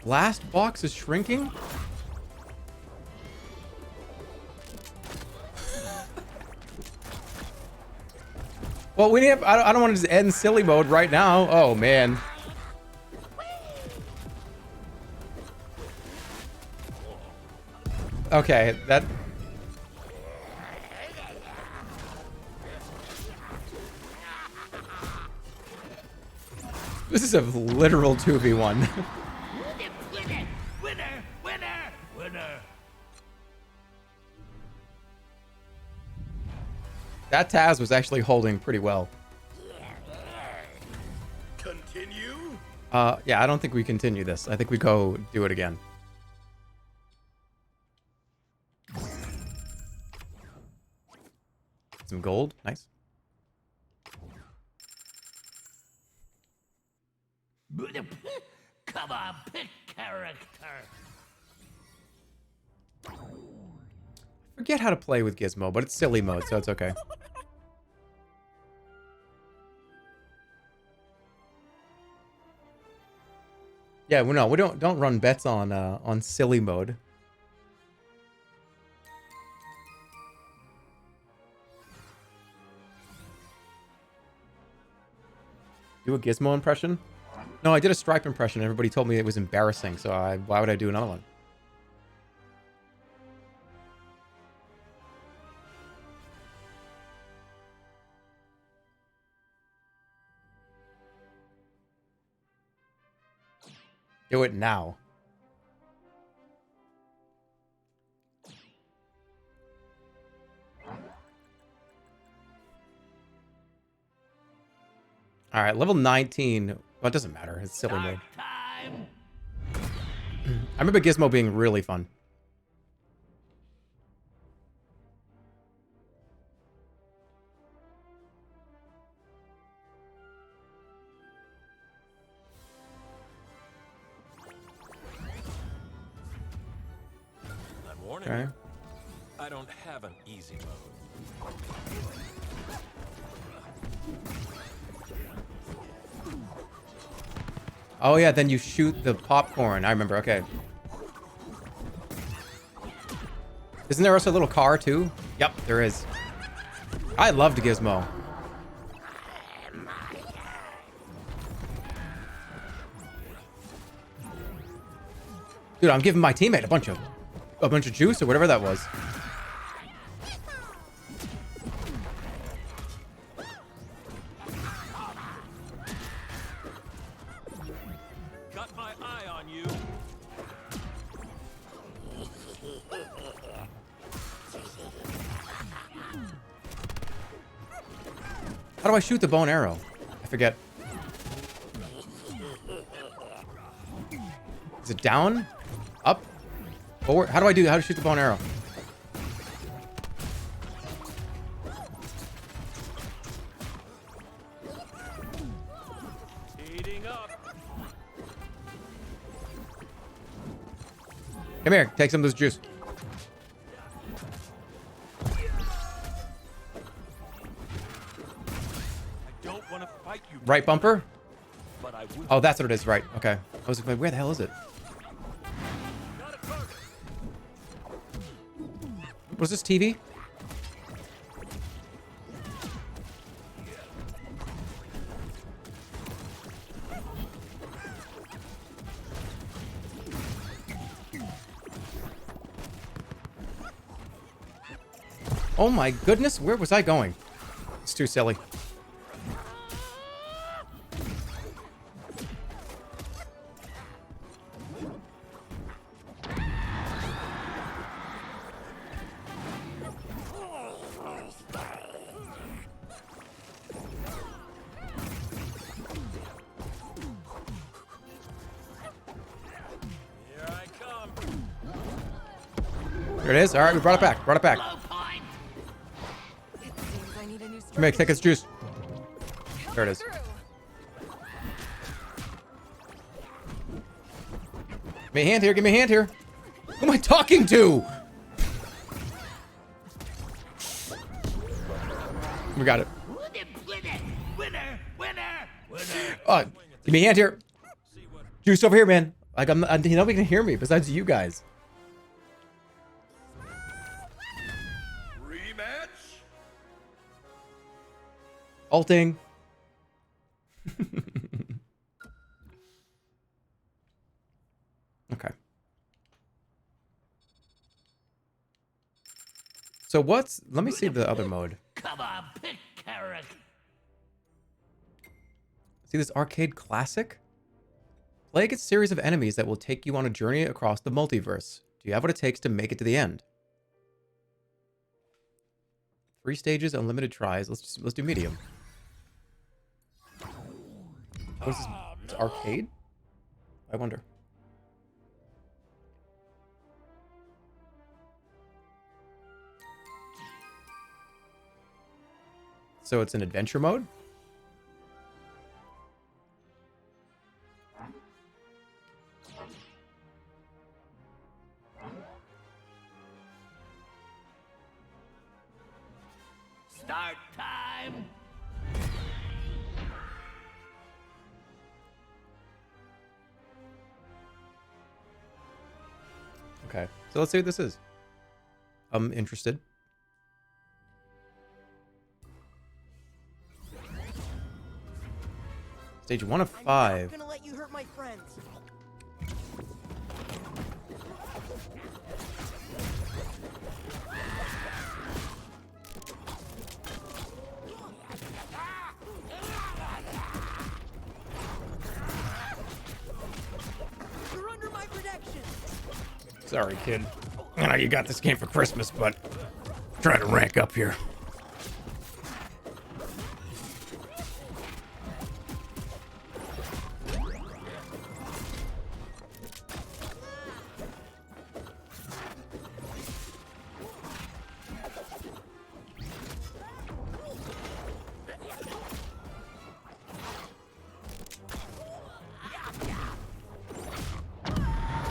Last box is shrinking? Well, we need. I don't want to just end silly mode right now. Oh man. Okay, that. This is a literal 2v1. Winner. Winner. Winner. Winner. That Taz was actually holding pretty well. Continue? Yeah, I don't think we continue this. I think we go do it again. Some gold. Nice. Come on, pick character. Forget how to play with Gizmo, but it's silly mode, so it's okay. Yeah, well, no, we don't run bets on silly mode. Do a Gizmo impression? No, I did a Stripe impression. Everybody told me it was embarrassing, so why would I do another one? Do it now. All right, level 19. Well, it doesn't matter. It's silly mode. Time. I remember Gizmo being really fun. I'm warning Okay. you. I don't have an easy mode. Oh yeah, then you shoot the popcorn. I remember. Okay. Isn't there also a little car too? Yep, there is. I loved Gizmo. Dude, I'm giving my teammate a bunch of juice or whatever that was. Got my eye on you. How do I shoot the bow and arrow? I forget. Is it down? Up? Forward? How to shoot the bow and arrow? Heating up. Come here, take some of this juice. I don't want to fight you. Right bumper? But I will. Oh, that's what it is, right. Okay. I was like, where the hell is it? Got a target. Was this TV? Oh my goodness, where was I going? It's too silly. Here I come. There it is. All right, we brought it back. Brought it back. Blue point. Seems I need a new Come here, take this juice. There it is. through. Give me a hand here. Give me a hand here. Who am I talking to? We got it. Give me a hand here. Juice over here, man. Like nobody can hear me besides you guys. Rematch? Alting. Okay. So let me see the other mode. Come on, pick character. See this arcade classic? Play against a series of enemies that will take you on a journey across the multiverse. Do you have what it takes to make it to the end? 3 stages, unlimited tries. Let's do medium. What is this? It's arcade? I wonder. So it's an adventure mode? Start time. Okay, so let's see what this is. I'm interested. Stage 1 of 5. I'm not gonna let you hurt my friends. You're under my protection. Sorry, kid. I know you got this game for Christmas, but try to rank up here.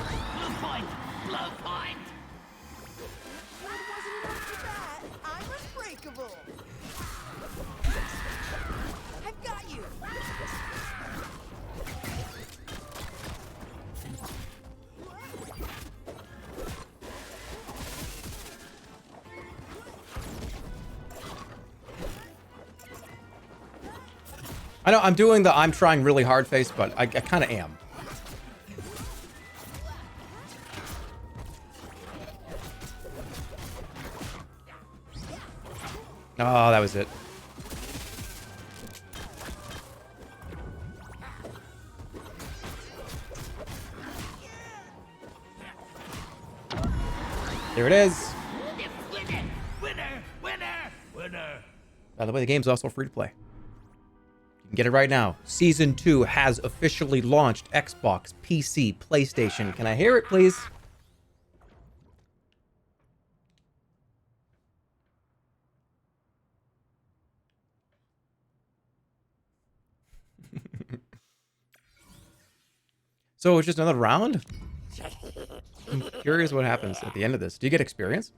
Blue point. Blue point. That wasn't enough for that. I'm unbreakable. I've got you. I know I'm doing the I'm trying really hard face, but I kind of am. Oh, that was it. There it is. Winner. Winner. Winner. Winner. By the way, the game's also free to play. You can get it right now. Season 2 has officially launched. Xbox, PC, PlayStation. Can I hear it, please? So it's just another round? I'm curious what happens at the end of this. Do you get experience?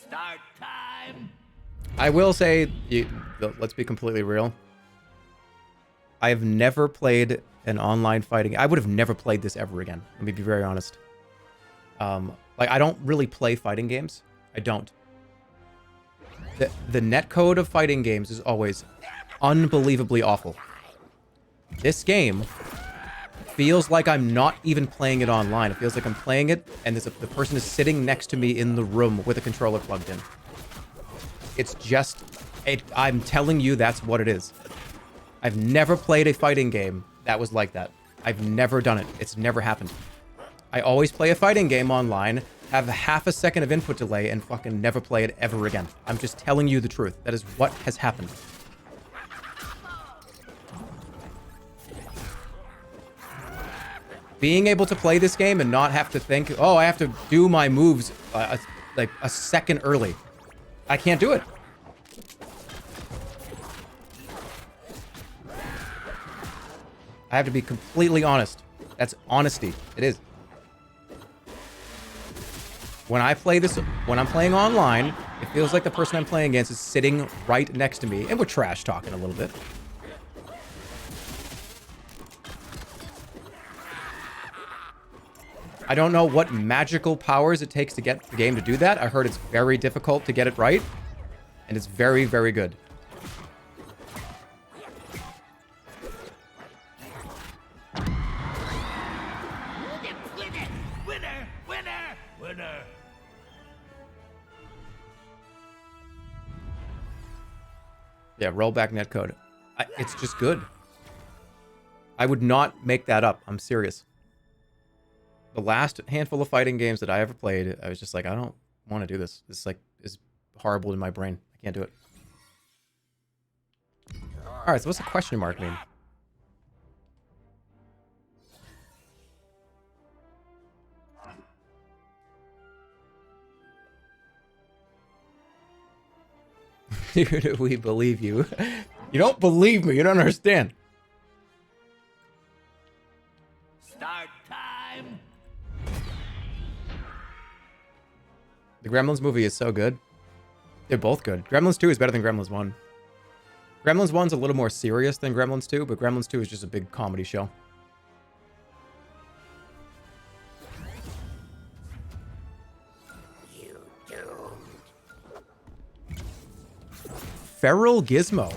Start time. I will say, let's be completely real. I have never played an online fighting. I would have never played this ever again. Let me be very honest. Like, I don't really play fighting games. I don't. The netcode of fighting games is always unbelievably awful. This game feels like I'm not even playing it online. It feels like I'm playing it, and the person is sitting next to me in the room with a controller plugged in. It's just... I'm telling you, that's what it is. I've never played a fighting game that was like that. I've never done it. It's never happened. I always play a fighting game online, have half a second of input delay, and fucking never play it ever again. I'm just telling you the truth. That is what has happened. Being able to play this game and not have to think, oh, I have to do my moves like a second early. I can't do it. I have to be completely honest. That's honesty. It is. When I play this, when I'm playing online, it feels like the person I'm playing against is sitting right next to me, and we're trash talking a little bit. I don't know what magical powers it takes to get the game to do that. I heard it's very difficult to get it right, and it's very, very good. Winner, winner, winner. Yeah, rollback netcode. It's just good. I would not make that up. I'm serious. The last handful of fighting games that I ever played, I was just like, I don't want to do this. This is horrible in my brain. I can't do it. All right, so what's the question mark mean? Dude, we believe you. You don't believe me. You don't understand. Start time. The Gremlins movie is so good. They're both good. Gremlins 2 is better than Gremlins 1. Gremlins 1's a little more serious than Gremlins 2, but Gremlins 2 is just a big comedy show. Feral Gizmo.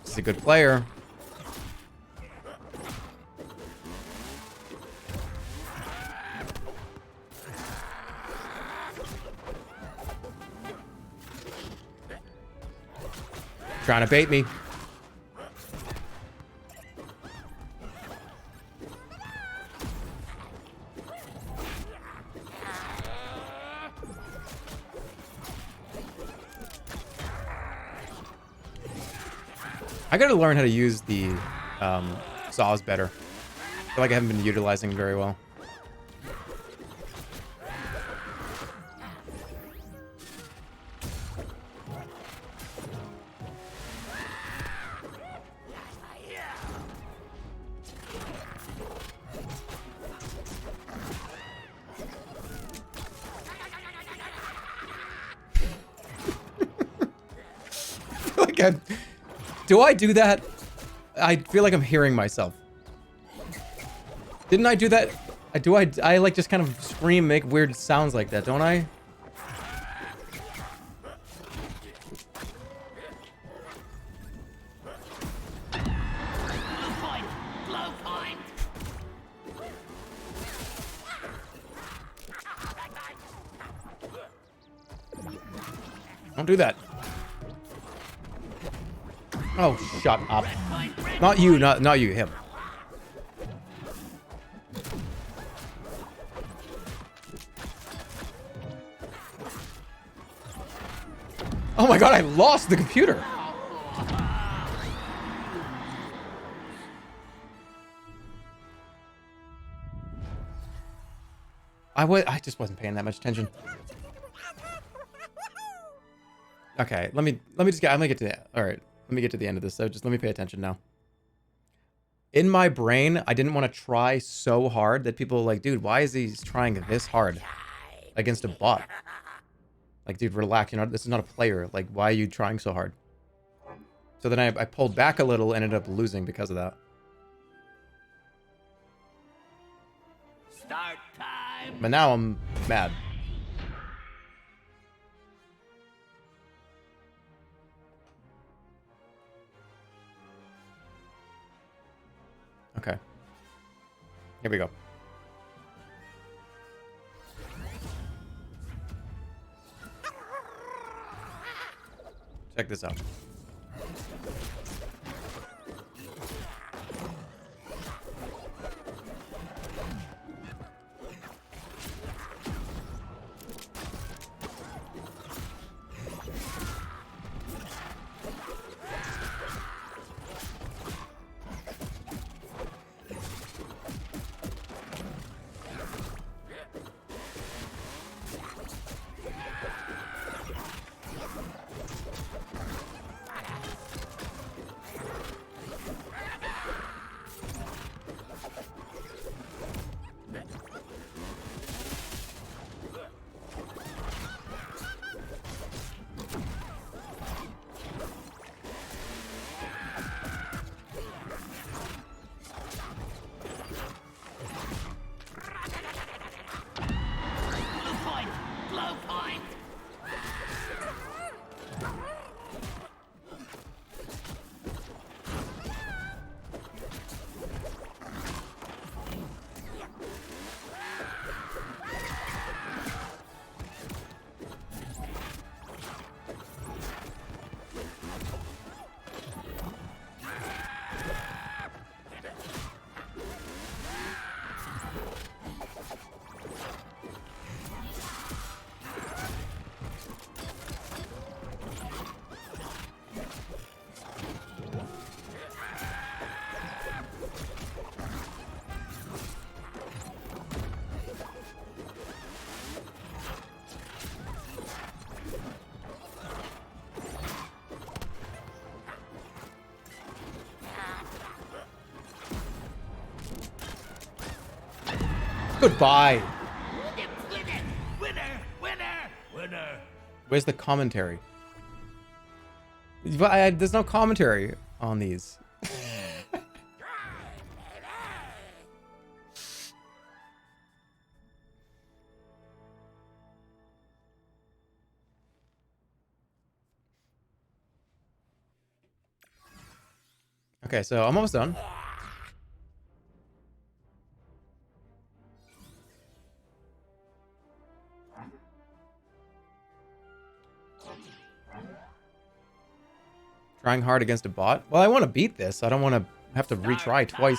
He's a good player. Trying to bait me. I gotta learn how to use the saws better. I feel like I haven't been utilizing them very well. Do I do that? I feel like I'm hearing myself. Didn't I do that? I like just kind of scream, make weird sounds like that, don't I? Blue point, blue point. Don't do that. Oh, shut up. Not you, not you, him. Oh my god, I lost the computer. I just wasn't paying that much attention. Okay, let me just get, I'm gonna get to the, all right. Let me get to the end of this, so just let me pay attention now. In my brain, I didn't want to try so hard that people are like, dude, why is he trying this hard against a bot? Like, dude, relax. This is not a player. Like, why are you trying so hard? So then I pulled back a little, ended up losing because of that. Start time. But now I'm mad. Okay. Here we go. Check this out. Goodbye. Winner. Where's the commentary? There's no commentary on these. Okay, so I'm almost done. Trying hard against a bot? Well, I want to beat this. I don't want to have to retry twice.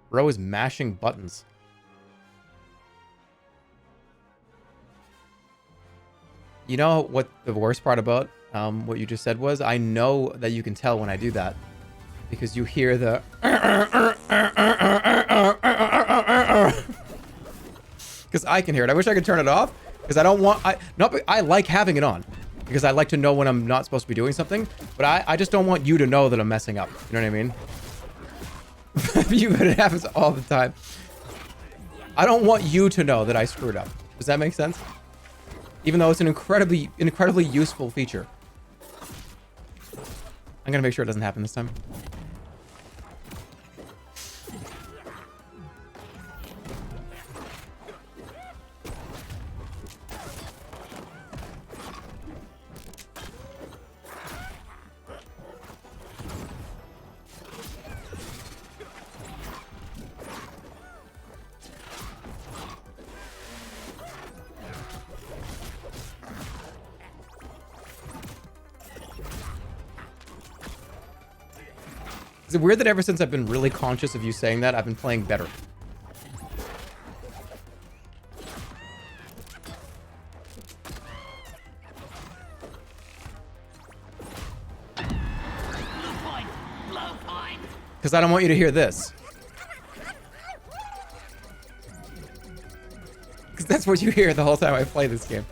Bro is mashing buttons. You know what the worst part about what you just said was? I know that you can tell when I do that. Because you hear the... Because I can hear it. I wish I could turn it off. Because I don't want... I like having it on. Because I like to know when I'm not supposed to be doing something. But I just don't want you to know that I'm messing up. You know what I mean? But it happens all the time. I don't want you to know that I screwed up. Does that make sense? Even though it's an incredibly useful feature. I'm gonna make sure it doesn't happen this time. Is it weird that ever since I've been really conscious of you saying that, I've been playing better? Because I don't want you to hear this. Because that's what you hear the whole time I play this game.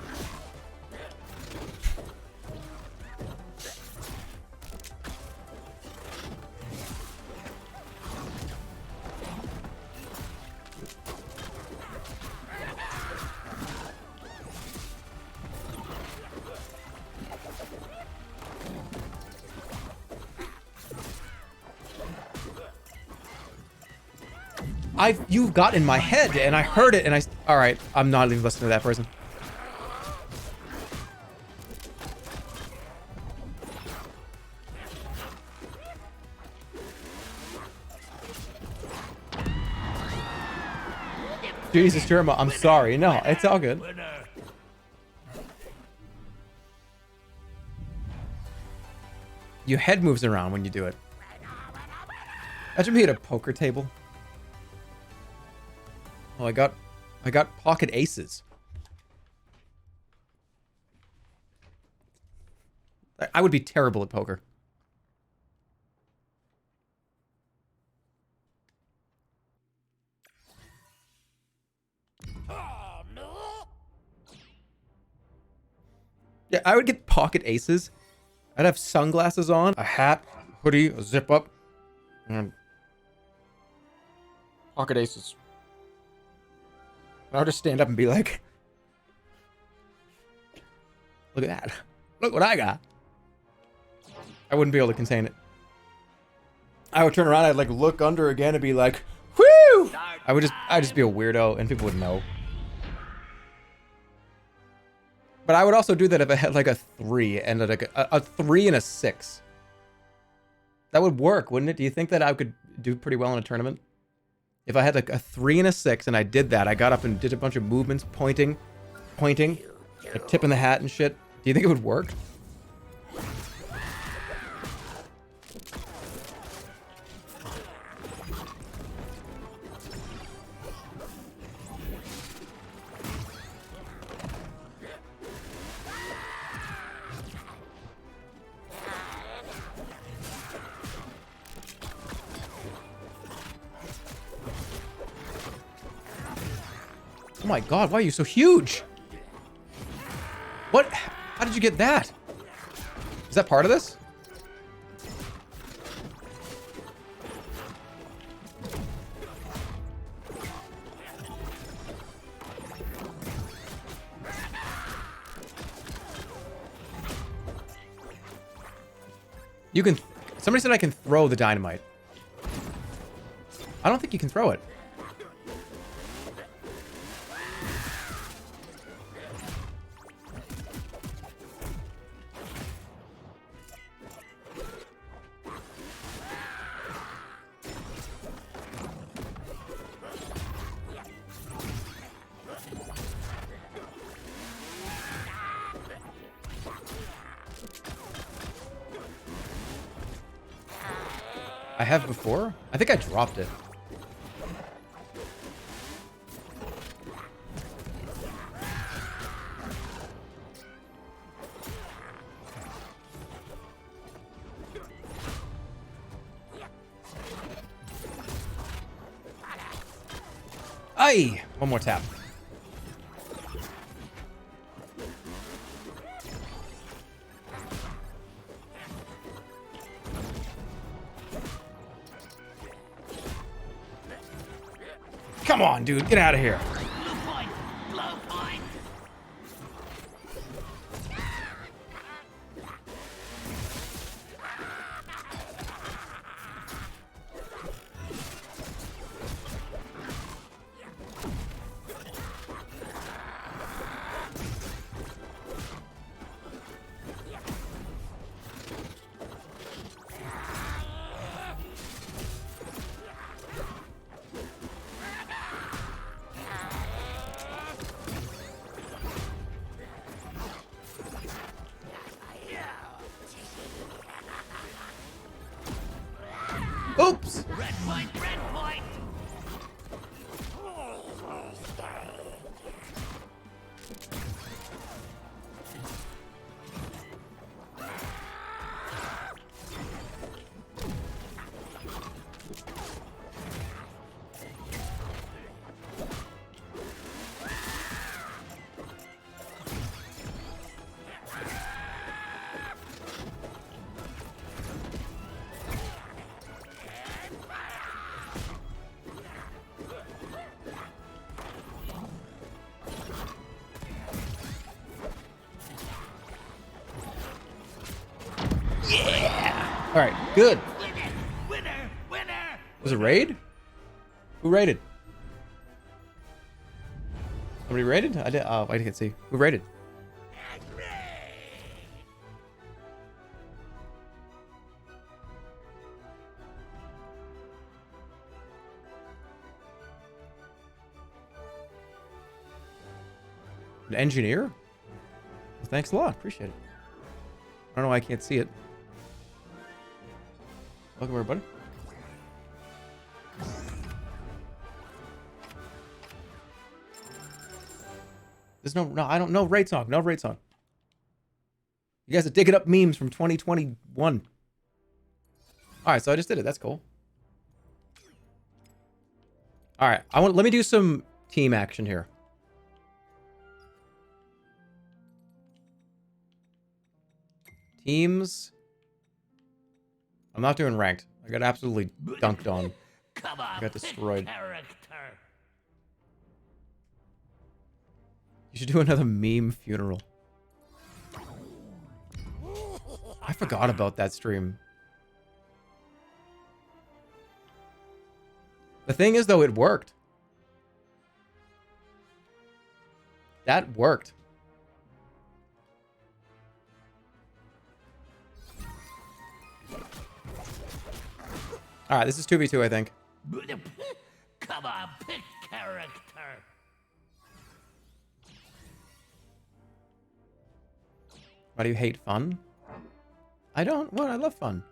You got in my head, and I heard it, and all right, I'm not even listening to that person. Jesus, Jerma, I'm sorry. No, it's all good. Your head moves around when you do it. Imagine me at a poker table. Oh, I got pocket aces. I would be terrible at poker. Yeah, I would get pocket aces. I'd have sunglasses on, a hat, hoodie, a zip up, and pocket aces. I'll just stand up and be like, look at that. Look what I got. I wouldn't be able to contain it. I would turn around, I'd like look under again and be like, whoo! I'd just be a weirdo and people would know. But I would also do that if I had like a 3 and like a 3 and a 6. That would work, wouldn't it? Do you think that I could do pretty well in a tournament? If I had like a 3 and a 6 and I did that, I got up and did a bunch of movements, pointing, like tipping the hat and shit. Do you think it would work? Oh my god, why are you so huge? What? How did you get that? Is that part of this? You can... Somebody said I can throw the dynamite. I don't think you can throw it. I have before? I think I dropped it. Aye! One more tap. Come on, dude. Get out of here. Blue point! Blow point! Oops! Red point! Red point! All right, good. Winner! Winner! Winner! Was it raid? Who raided? Somebody raided? I did. Oh, I didn't see. Who raided? An engineer? Well, thanks a lot. Appreciate it. I don't know why I can't see it. Welcome, everybody. There's no, I don't know. Raid song. No raid song. You guys are digging up memes from 2021. All right, so I just did it. That's cool. All right, let me do some team action here. Teams. I'm not doing ranked. I got absolutely dunked on. Come on, I got destroyed. character. You should do another meme funeral. I forgot about that stream. The thing is, though, it worked. That worked. All right, this is 2v2, I think. Come on, pick character. Why do you hate fun? I don't. What? I love fun.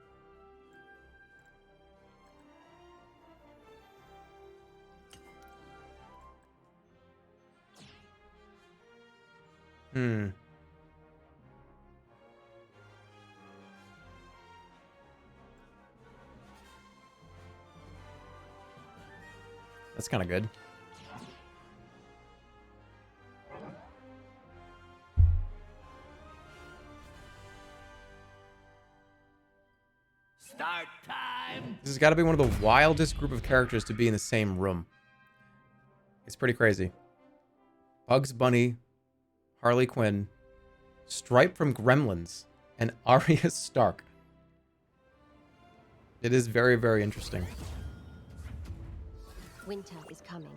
That's kind of good. Start time. This has got to be one of the wildest group of characters to be in the same room. It's pretty crazy. Bugs Bunny, Harley Quinn, Stripe from Gremlins, and Arya Stark. It is very, very interesting. Winter is coming.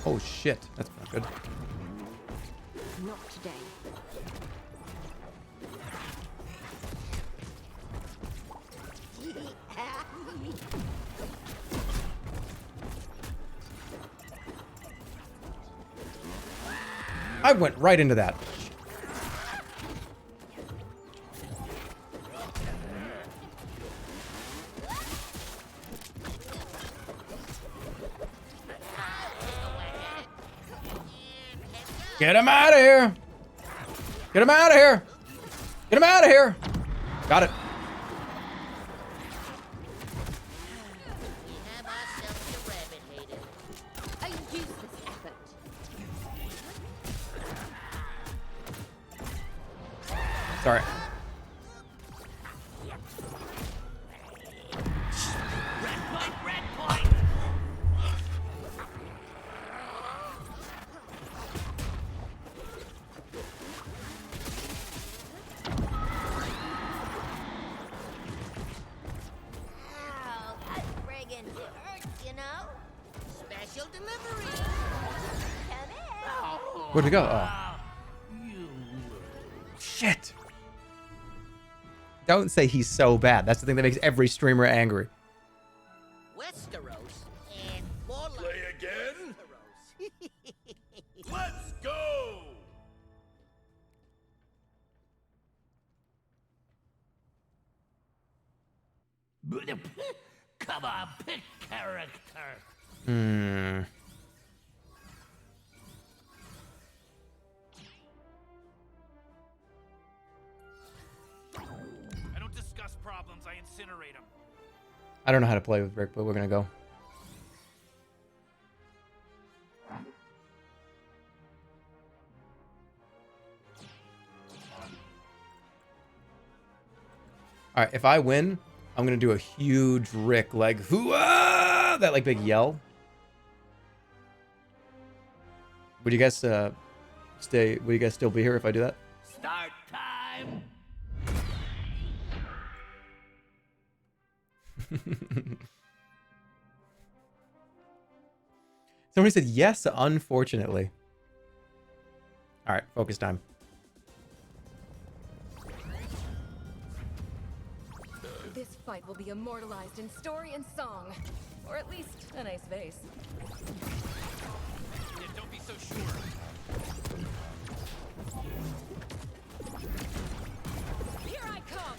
Oh shit, that's not good. Not today. I went right into that. Get him out of here! Get him out of here! Get him out of here! Got it. We have ourselves a rabbit hater. A useless effort. Sorry. Red point, red point. Ow, that friggin' hurts, you know? Special delivery. Come in. Where'd we go? Oh. Shit. Don't say he's so bad. That's the thing that makes every streamer angry. Westeros and more like Play again? Westeros. Let's go! Come on, pick character. I don't discuss problems, I incinerate them. I don't know how to play with Rick, but we're gonna go. All right, if I win, I'm gonna do a huge Rick like hoo-ah! That like big yell. Would you guys stay? Would you guys still be here if I do that? Start time. Somebody said yes, unfortunately. All right, focus time. This fight will be immortalized in story and song. Or at least a nice vase. Yeah, don't be so sure. Here I come!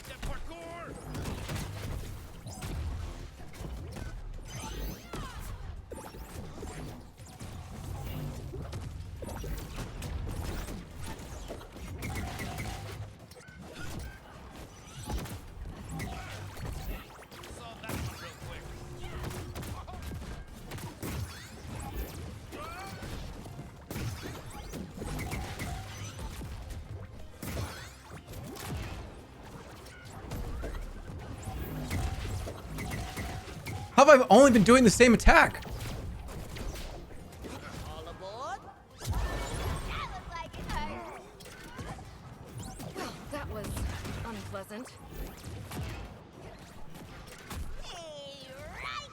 That parkour! Solve that one real quick. How have I only been doing the same attack? All aboard? That looks like it hurt. Well, that was unpleasant. Hey, right.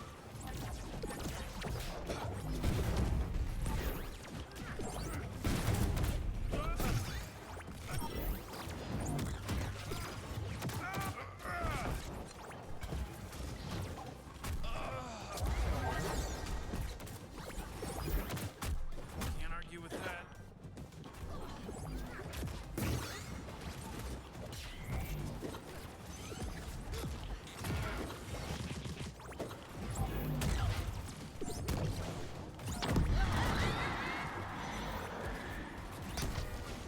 Can't argue with that.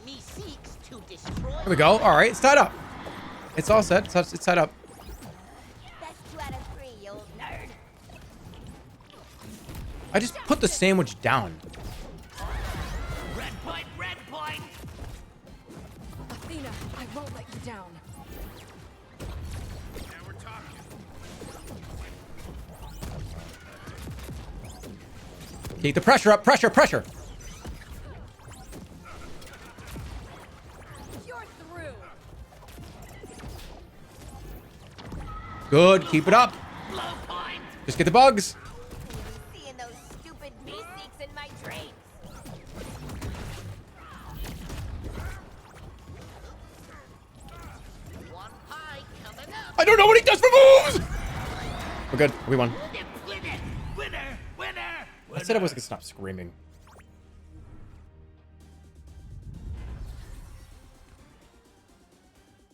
Me seeks to destroy. Here we go. All right, it's tied up. It's all set. It's tied up. That's 2 out of 3, you old nerd. I just put the sandwich down. Red point, red point. Athena, I won't let you down. Now we're talking. Keep the pressure up. Pressure, pressure. You're through. Good. Keep it up. Low point. Just get the bugs. Seeing those stupid me-seeks in my dreams. One pie coming up. I don't know what he does for moves. We're good. We won. Winner, winner, winner. I said I wasn't gonna stop screaming.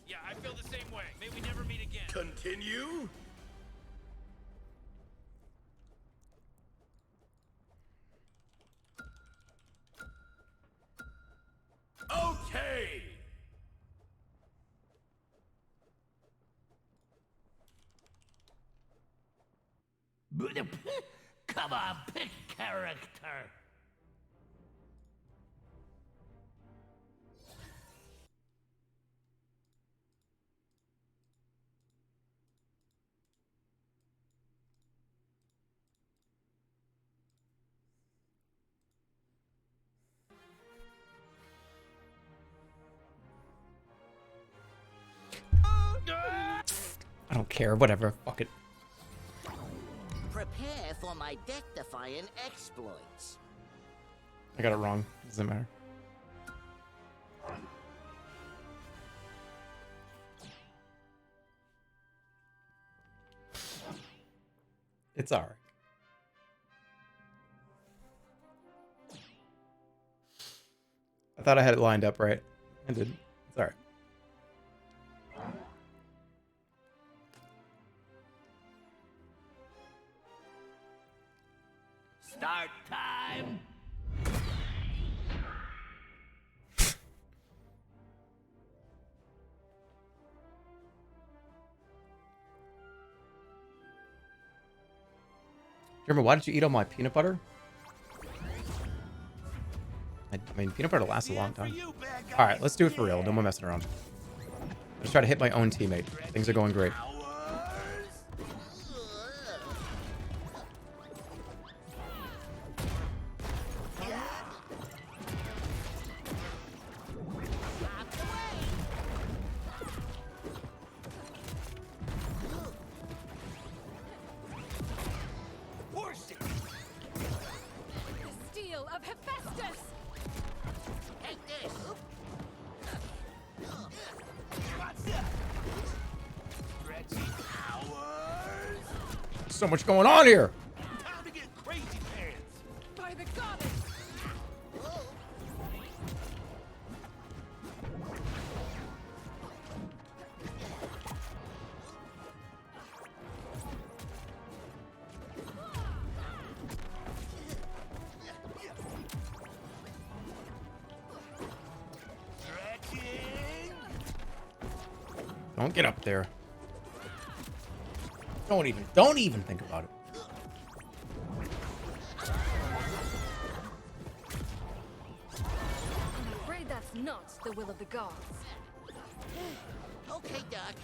Yeah, I feel the same way. May we never meet again. Continue? Okay! Come on, pick character. I don't care. Whatever. Fuck it. Prepare for my death-defying exploits. I got it wrong. Doesn't matter. It's alright. I thought I had it lined up right. I did. It's alright. Start time. Jerma, why did you eat all my peanut butter? I mean, peanut butter lasts a long time. Alright, let's do it for real. No more messing around. Let's try to hit my own teammate. Things are going great. The steel of Hephaestus. Take this. So much going on here. Time to get crazy pants. By the goddess. Don't get up there. Don't even think about it. I'm afraid that's not the will of the gods. Okay, Doc.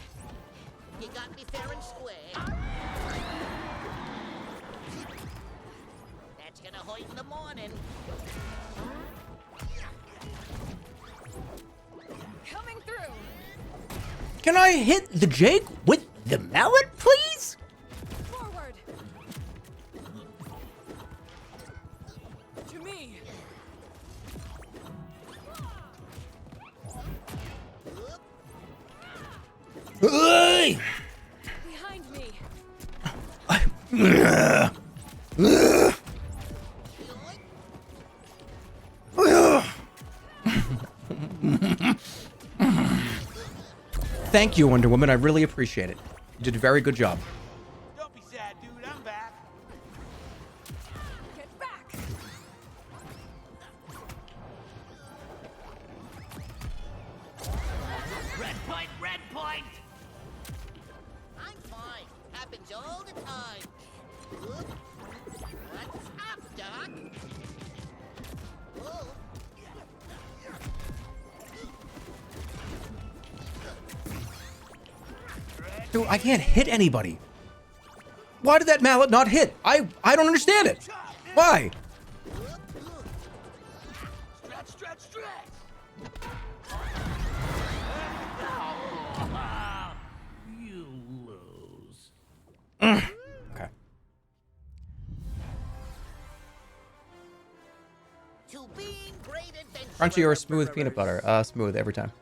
You got me fair and square. That's gonna hurt in the morning. Coming through. Can I hit the Jake with the mallet, please? Forward. To me. Hey! Behind me. Thank you, Wonder Woman. I really appreciate it. You did a very good job. Don't be sad, dude. I'm back. Get back. Red point, red point. I'm fine. Happens all the time. Whoop. What's up, Doc? Whoa. Dude, I can't hit anybody. Why did that mallet not hit? I don't understand it. Why? Okay. To being great adventurer. Crunchy or smooth peanut butter? Smooth every time.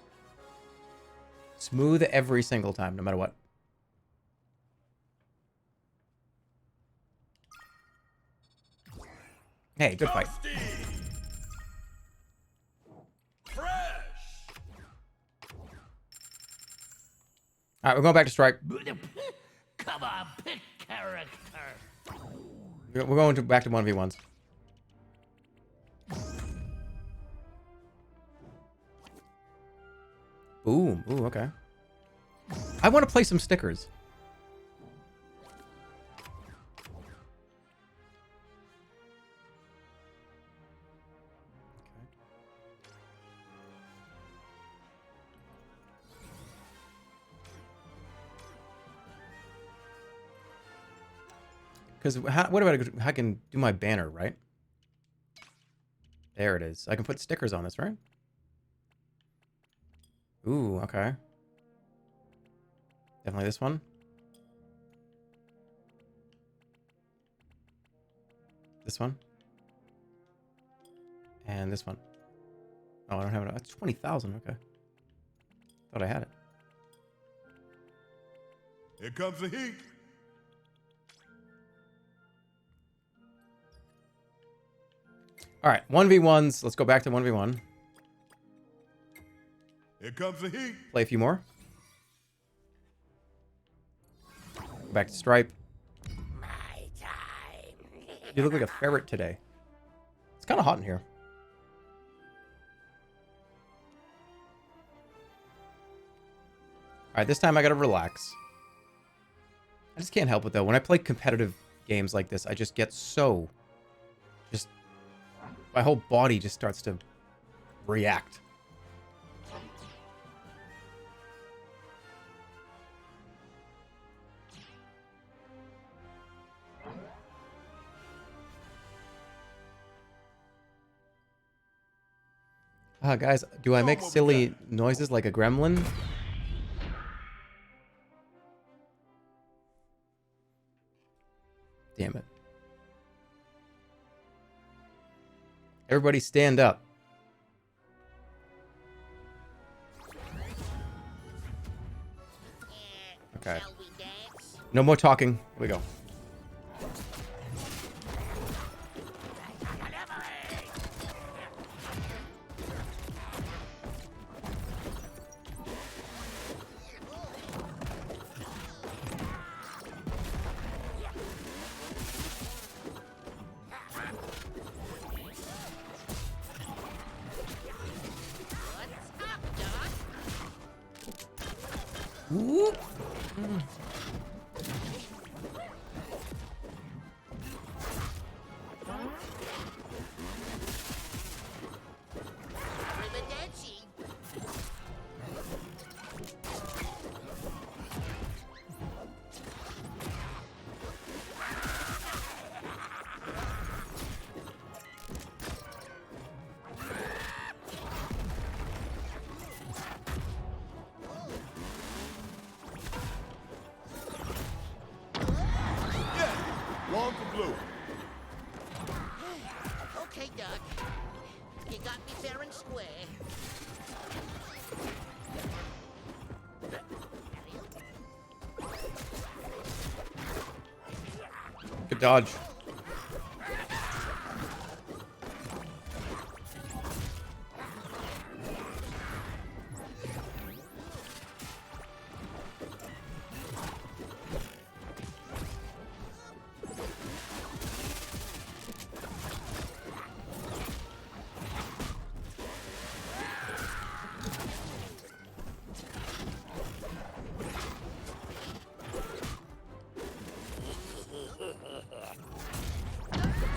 Smooth every single time, no matter what. Hey, good fight. Toasty. Fresh. All right, we're going back to strike. Come on, pick character. We're going back to 1v1s. Boom. Ooh, okay. I want to play some stickers. Because what about I can do my banner, right? There it is. I can put stickers on this, right? Ooh, okay. Definitely this one. This one. And this one. Oh, I don't have it. That's 20,000. Okay. Thought I had it. Here comes the heat. All right, 1v1s. Let's go back to 1v1. Here comes the heat. Play a few more. Go back to Stripe. My time. You look like a ferret today. It's kind of hot in here. All right, this time I gotta relax. I just can't help it though. When I play competitive games like this, I just get so... my whole body just starts to react. Guys, do I make silly noises like a gremlin? Damn it. Everybody stand up. Okay. Shall we dance? No more talking. Here we go. Ooh. Arrivederci. Long for blue. Okay, Doug. You got me fair and square. Good dodge.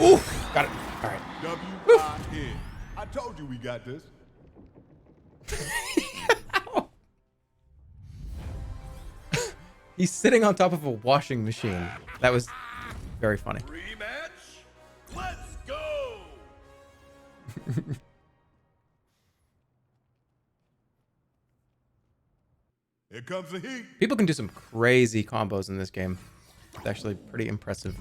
Oof! Got it. All right. W-I-N. I told you we got this. He's sitting on top of a washing machine. That was very funny. Rematch? Let's go! Here comes the heat. People can do some crazy combos in this game. It's actually pretty impressive.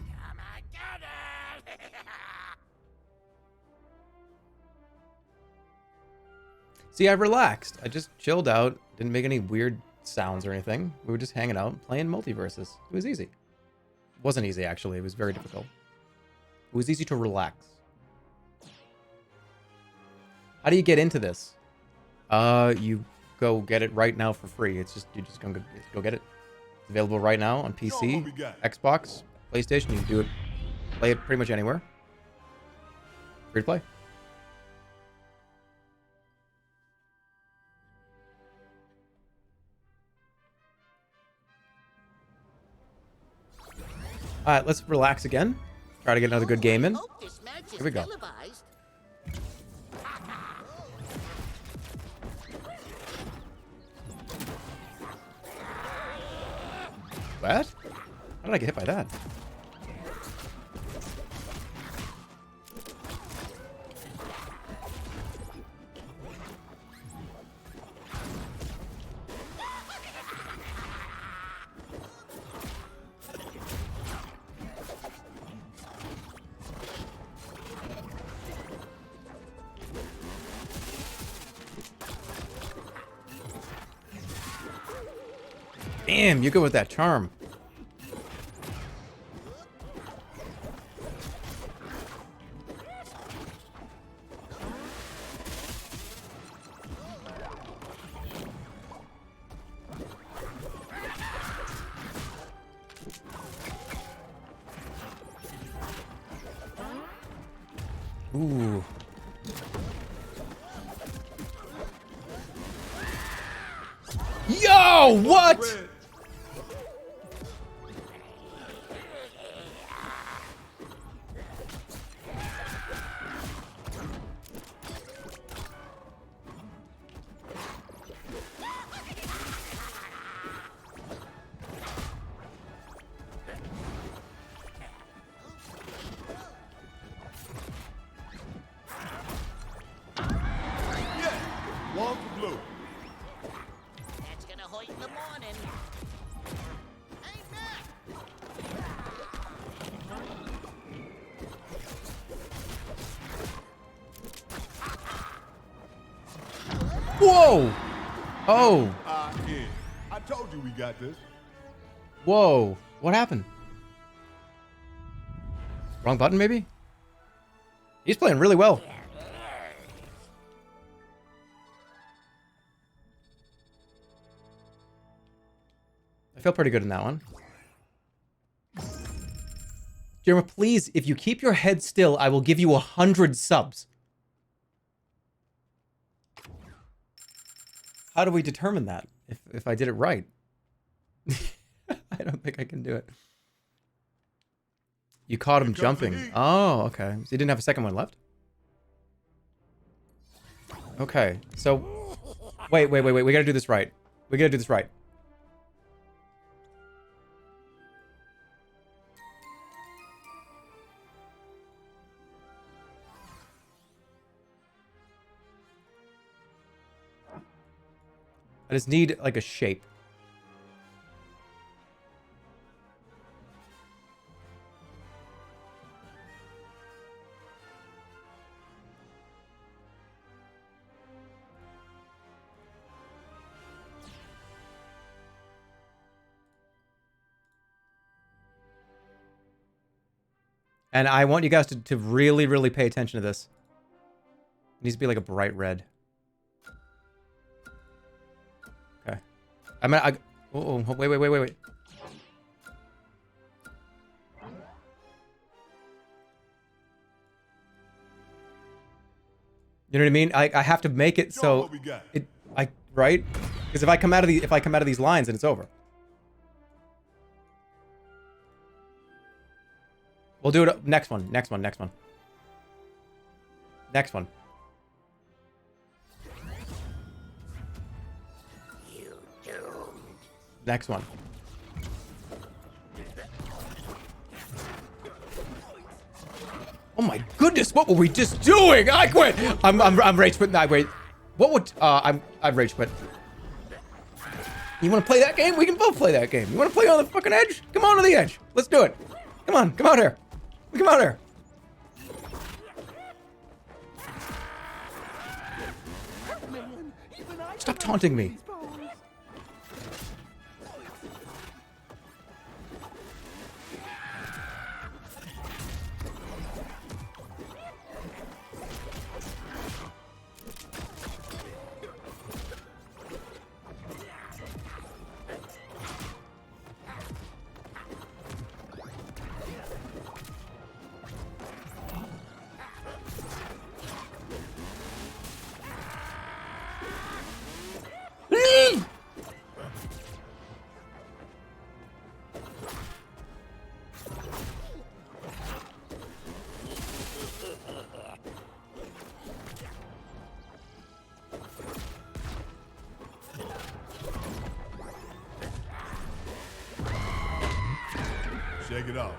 See, I relaxed. I just chilled out. Didn't make any weird sounds or anything. We were just hanging out, playing MultiVersus. It was easy. It wasn't easy, actually. It was very difficult. It was easy to relax. How do you get into this? You go get it right now for free. It's just, you just go get it. It's available right now on PC, Xbox, PlayStation. You can do it, play it pretty much anywhere. Free to play. All right, let's relax again. Try to get another good game in. Here we go. What? How did I get hit by that? Damn, you're good with that charm. Ooh. Yo, what? One for blue. That's gonna hurt in the morning. Hey, Matt! Whoa! Oh! Yeah. I told you we got this. Whoa! What happened? Wrong button, maybe? He's playing really well. I feel pretty good in that one. Jerma, please, if you keep your head still, I will give you 100 subs. How do we determine that? If I did it right? I don't think I can do it. You caught him jumping. Oh, okay. So you didn't have a second one left? Okay, so... Wait. We gotta do this right. We gotta do this right. I just need, like, a shape. And I want you guys to really, really pay attention to this. It needs to be like a bright red. Okay. Oh, wait. You know what I mean? I have to make it so right? Because if I come out of these lines, then it's over. We'll do it next one. Next one. Next one. Oh my goodness, what were we just doing? I quit. I'm rage quit. No, wait. What would I've rage quit. You want to play that game? We can both play that game. You want to play on the fucking edge? Come on to the edge. Let's do it. Come on. Come out here. Come out here. Stop taunting me. Shake it off.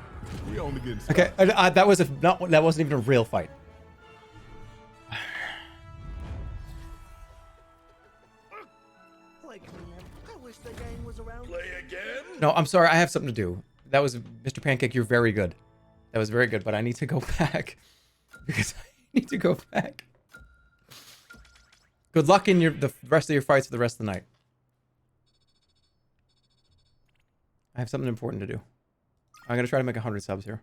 We only getting Okay, that wasn't even a real fight. Like, man, I wish the gang was around. Play again? No, I'm sorry. I have something to do. That was Mr. Pancake. You're very good. That was very good, but I need to go back because I need to go back. Good luck in the rest of your fights for the rest of the night. I have something important to do. I'm gonna try to make 100 subs here.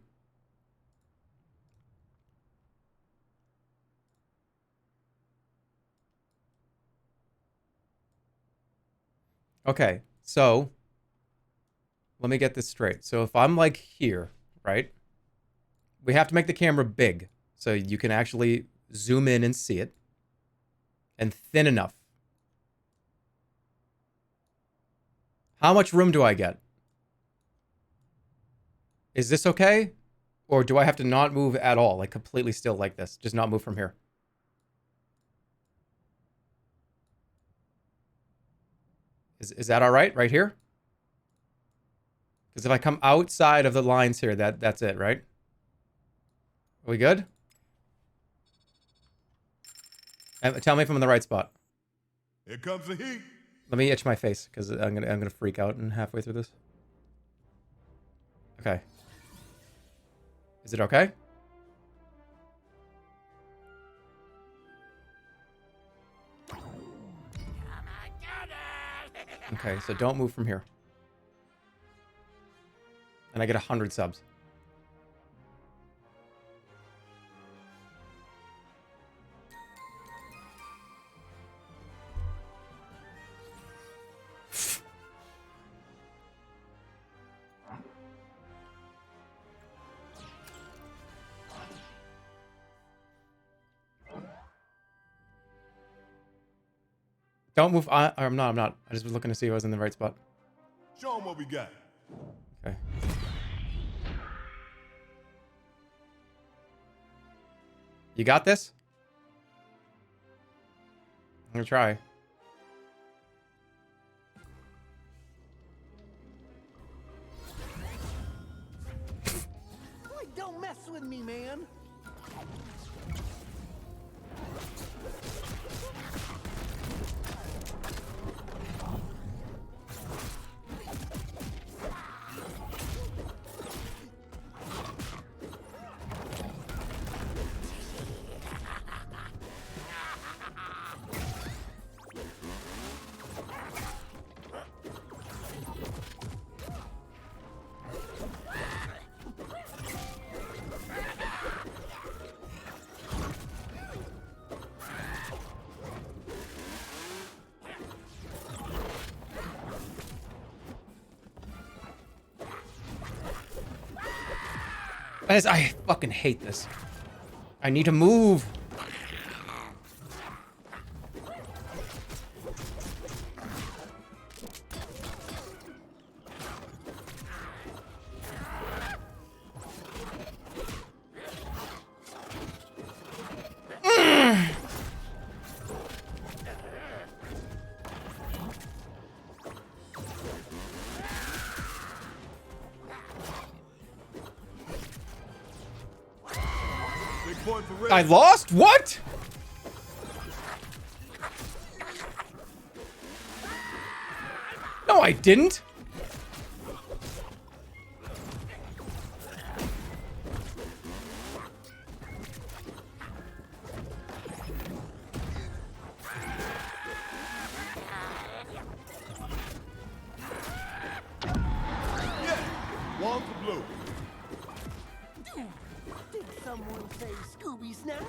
Okay, so let me get this straight. So if I'm like here, right? We have to make the camera big so you can actually zoom in and see it. And thin enough. How much room do I get? Is this okay? Or do I have to not move at all? Like completely still like this? Just not move from here. Is that all right? Right here? Because if I come outside of the lines here, that's it, right? Are we good? Tell me if I'm in the right spot. Here comes the heat. Let me itch my face because I'm gonna freak out and halfway through this. Okay. Is it okay? Okay, so don't move from here. And I get 100 subs. Don't move. I'm not. I just was looking to see if I was in the right spot. Show them what we got. Okay. You got this? I'm gonna try. Like, don't mess with me, man. I fucking hate this. I need to move. I lost? What? No, I didn't? One for blue. Did someone say Scooby Snacks?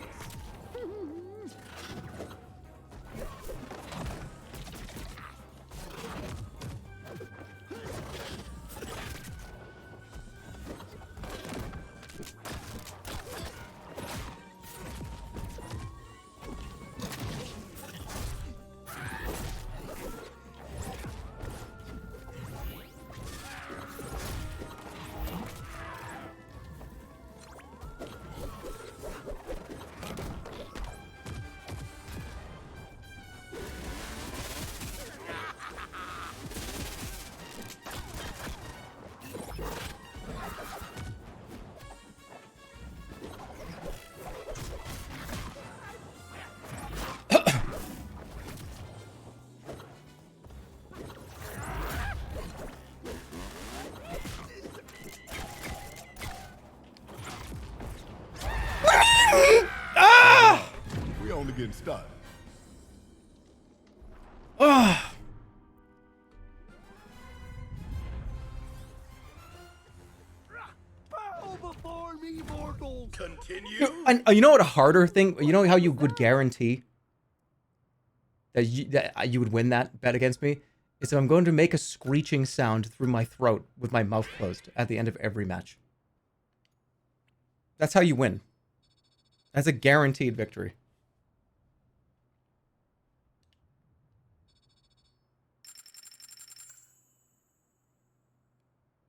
We only getting started. Bow before me, mortal. Continue. And you know what a harder thing? You know how you would guarantee that you would win that bet against me? Is if I'm going to make a screeching sound through my throat with my mouth closed at the end of every match. That's how you win. That's a guaranteed victory.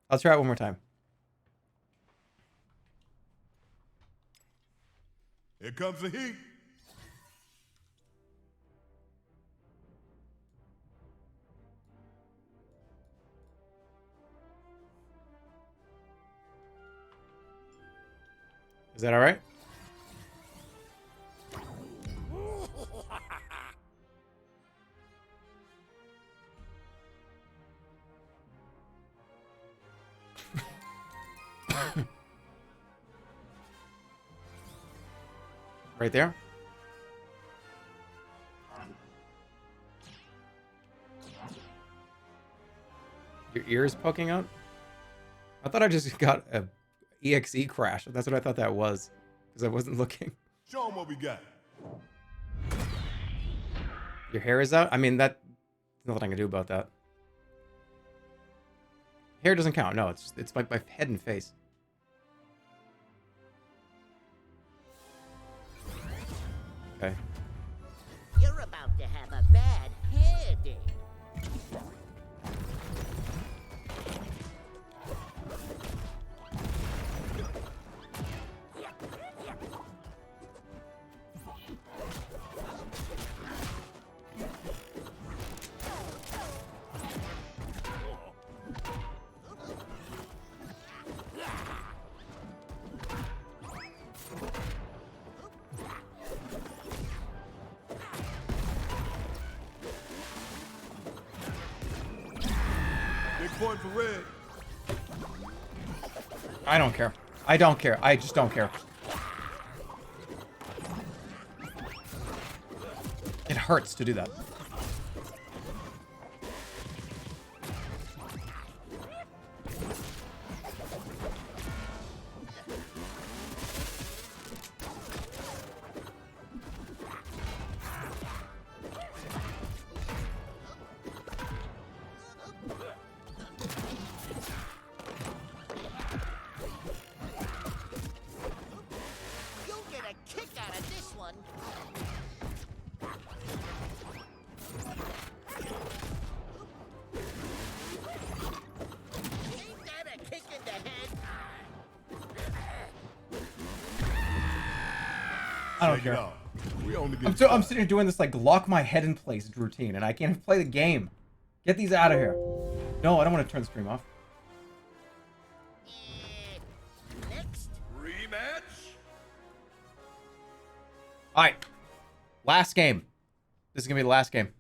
I'll try it one more time. Here comes the heat. Is that all right? Right there? Your ears poking out? I thought I just got a EXE crash. That's what I thought that was. Because I wasn't looking. Show them what we got. Your hair is out? I mean, there's nothing I can do about that. Hair doesn't count. No, it's my head and face. Okay. You're about to have a bad hair day. Big point for red. I don't care. I don't care. I just don't care. It hurts to do that. You'll get a kick out of this one. Ain't that a kick in the head? I don't Take it care. off. We only I'm getting sitting started. here doing this like lock my head in place routine, and I can't even play the game. Get these out of here. No, I don't want to turn the stream off. Next. Rematch. All right, last game. This is gonna be the last game.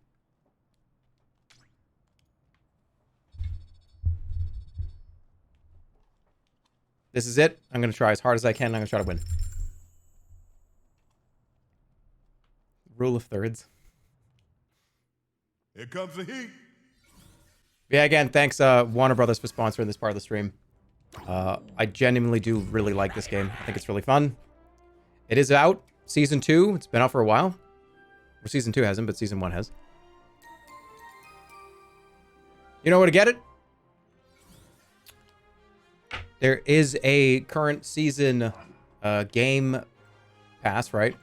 This is it. I'm going to try as hard as I can. I'm going to try to win. Rule of thirds. Here comes the heat. Yeah, again, thanks Warner Brothers for sponsoring this part of the stream. I genuinely do really like this game. I think it's really fun. It is out. Season 2. It's been out for a while. Well, Season 2 hasn't, but Season 1 has. You know where to get it? There is a current season game pass, right?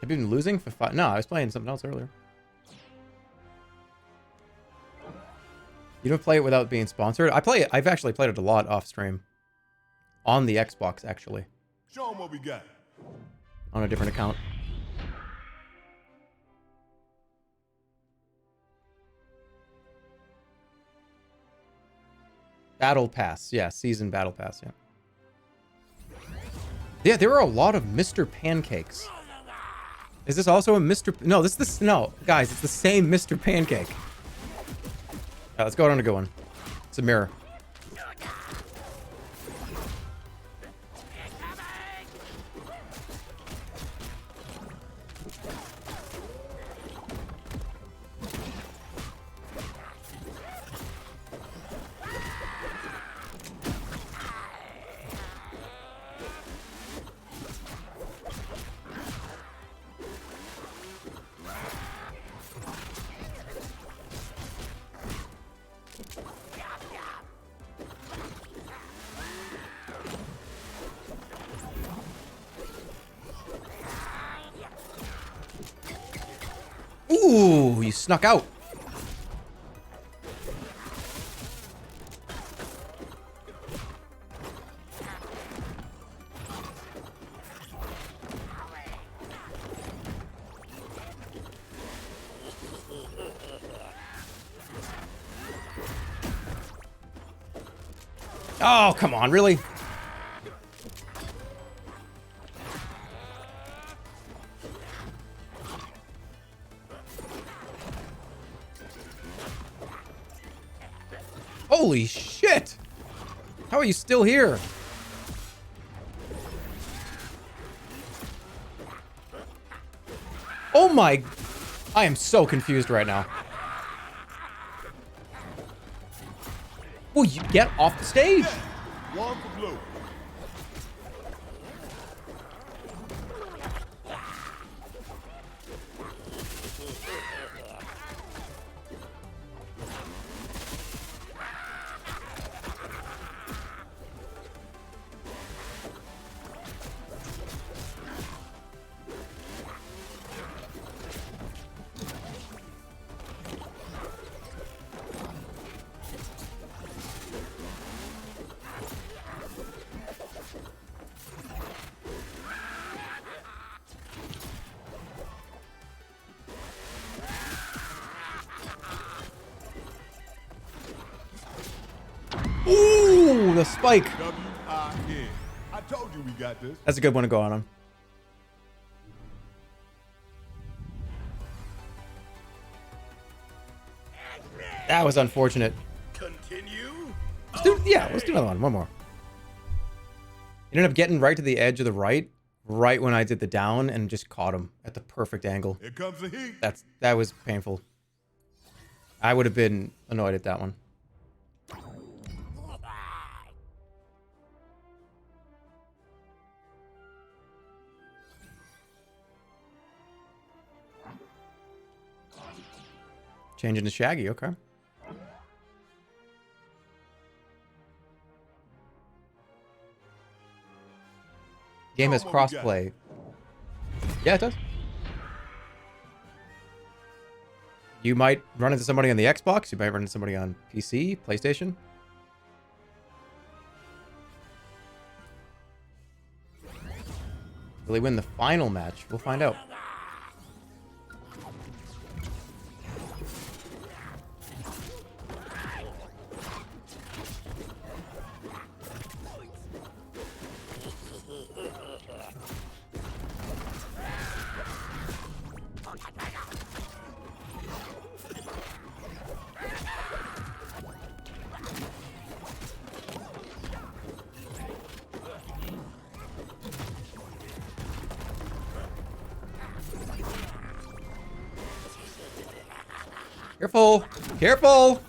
Have you been losing for 5? No, I was playing something else earlier. You don't play it without being sponsored? I play it. I've actually played it a lot off stream. On the Xbox, actually. Show them what we got. On a different account. Battle Pass. Yeah, season Battle Pass, yeah. Yeah, there are a lot of Mr. Pancakes. Is this also a Mr. No, this is the... No, guys, it's the same Mr. Pancake. Let's go on a good one. It's a mirror. Ooh, you snuck out. Oh, come on, really? Holy shit! How are you still here? Oh my... I am so confused right now. Will you get off the stage? One for blue. Ooh, the spike. W-I-N. I told you we got this. That's a good one to go on him. That was unfortunate. Continue. Let's do another one. One more. You ended up getting right to the edge of the right when I did the down, and just caught him at the perfect angle. Here comes the heat. That was painful. I would have been annoyed at that one. Changing to Shaggy, okay. Game has crossplay. Yeah, it does. You might run into somebody on the Xbox. You might run into somebody on PC, PlayStation. Will they win the final match? We'll find out. Careful! Careful!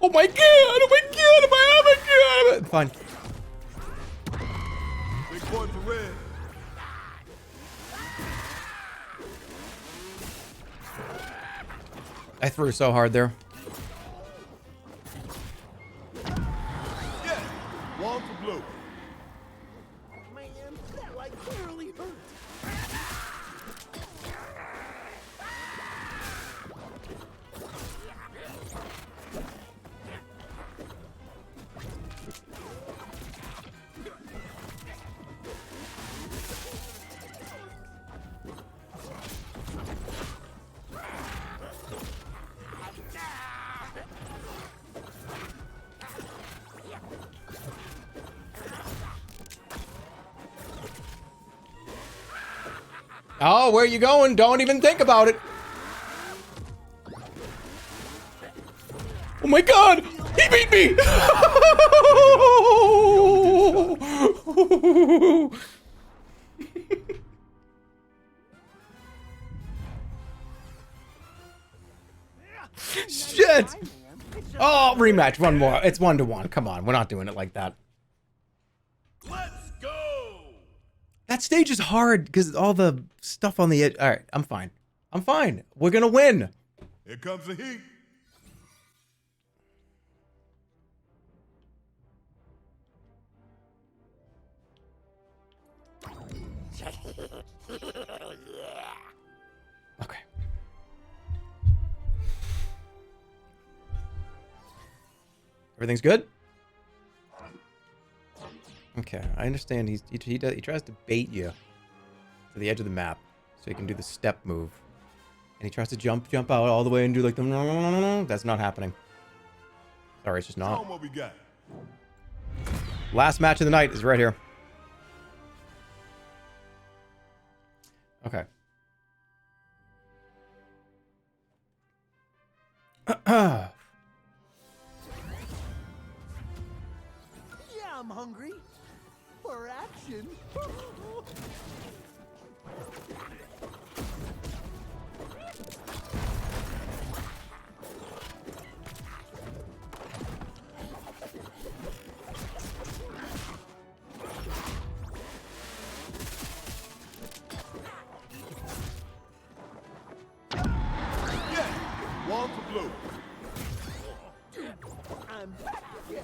Oh my god! Oh my god! Oh my god! Fine. Big boy for red. I threw so hard there. Yeah. One for blue. Man, that like barely hurt. Oh, where you going? Don't even think about it. Oh my god! He beat me! Shit! Oh, rematch. One more. It's 1-1. Come on. We're not doing it like that. Let's go! That stage is hard because all the stuff on the edge. All right, I'm fine. I'm fine. We're gonna win. Here comes the heat. Okay. Everything's good? Okay, I understand he tries to bait you to the edge of the map so he can do the step move. And he tries to jump out all the way and do like the no. That's not happening. Sorry, it's just Show not. 'em what we got. Last match of the night is right here. Okay. Yeah, I'm hungry. For action. Yeah. One for blue. I'm back again.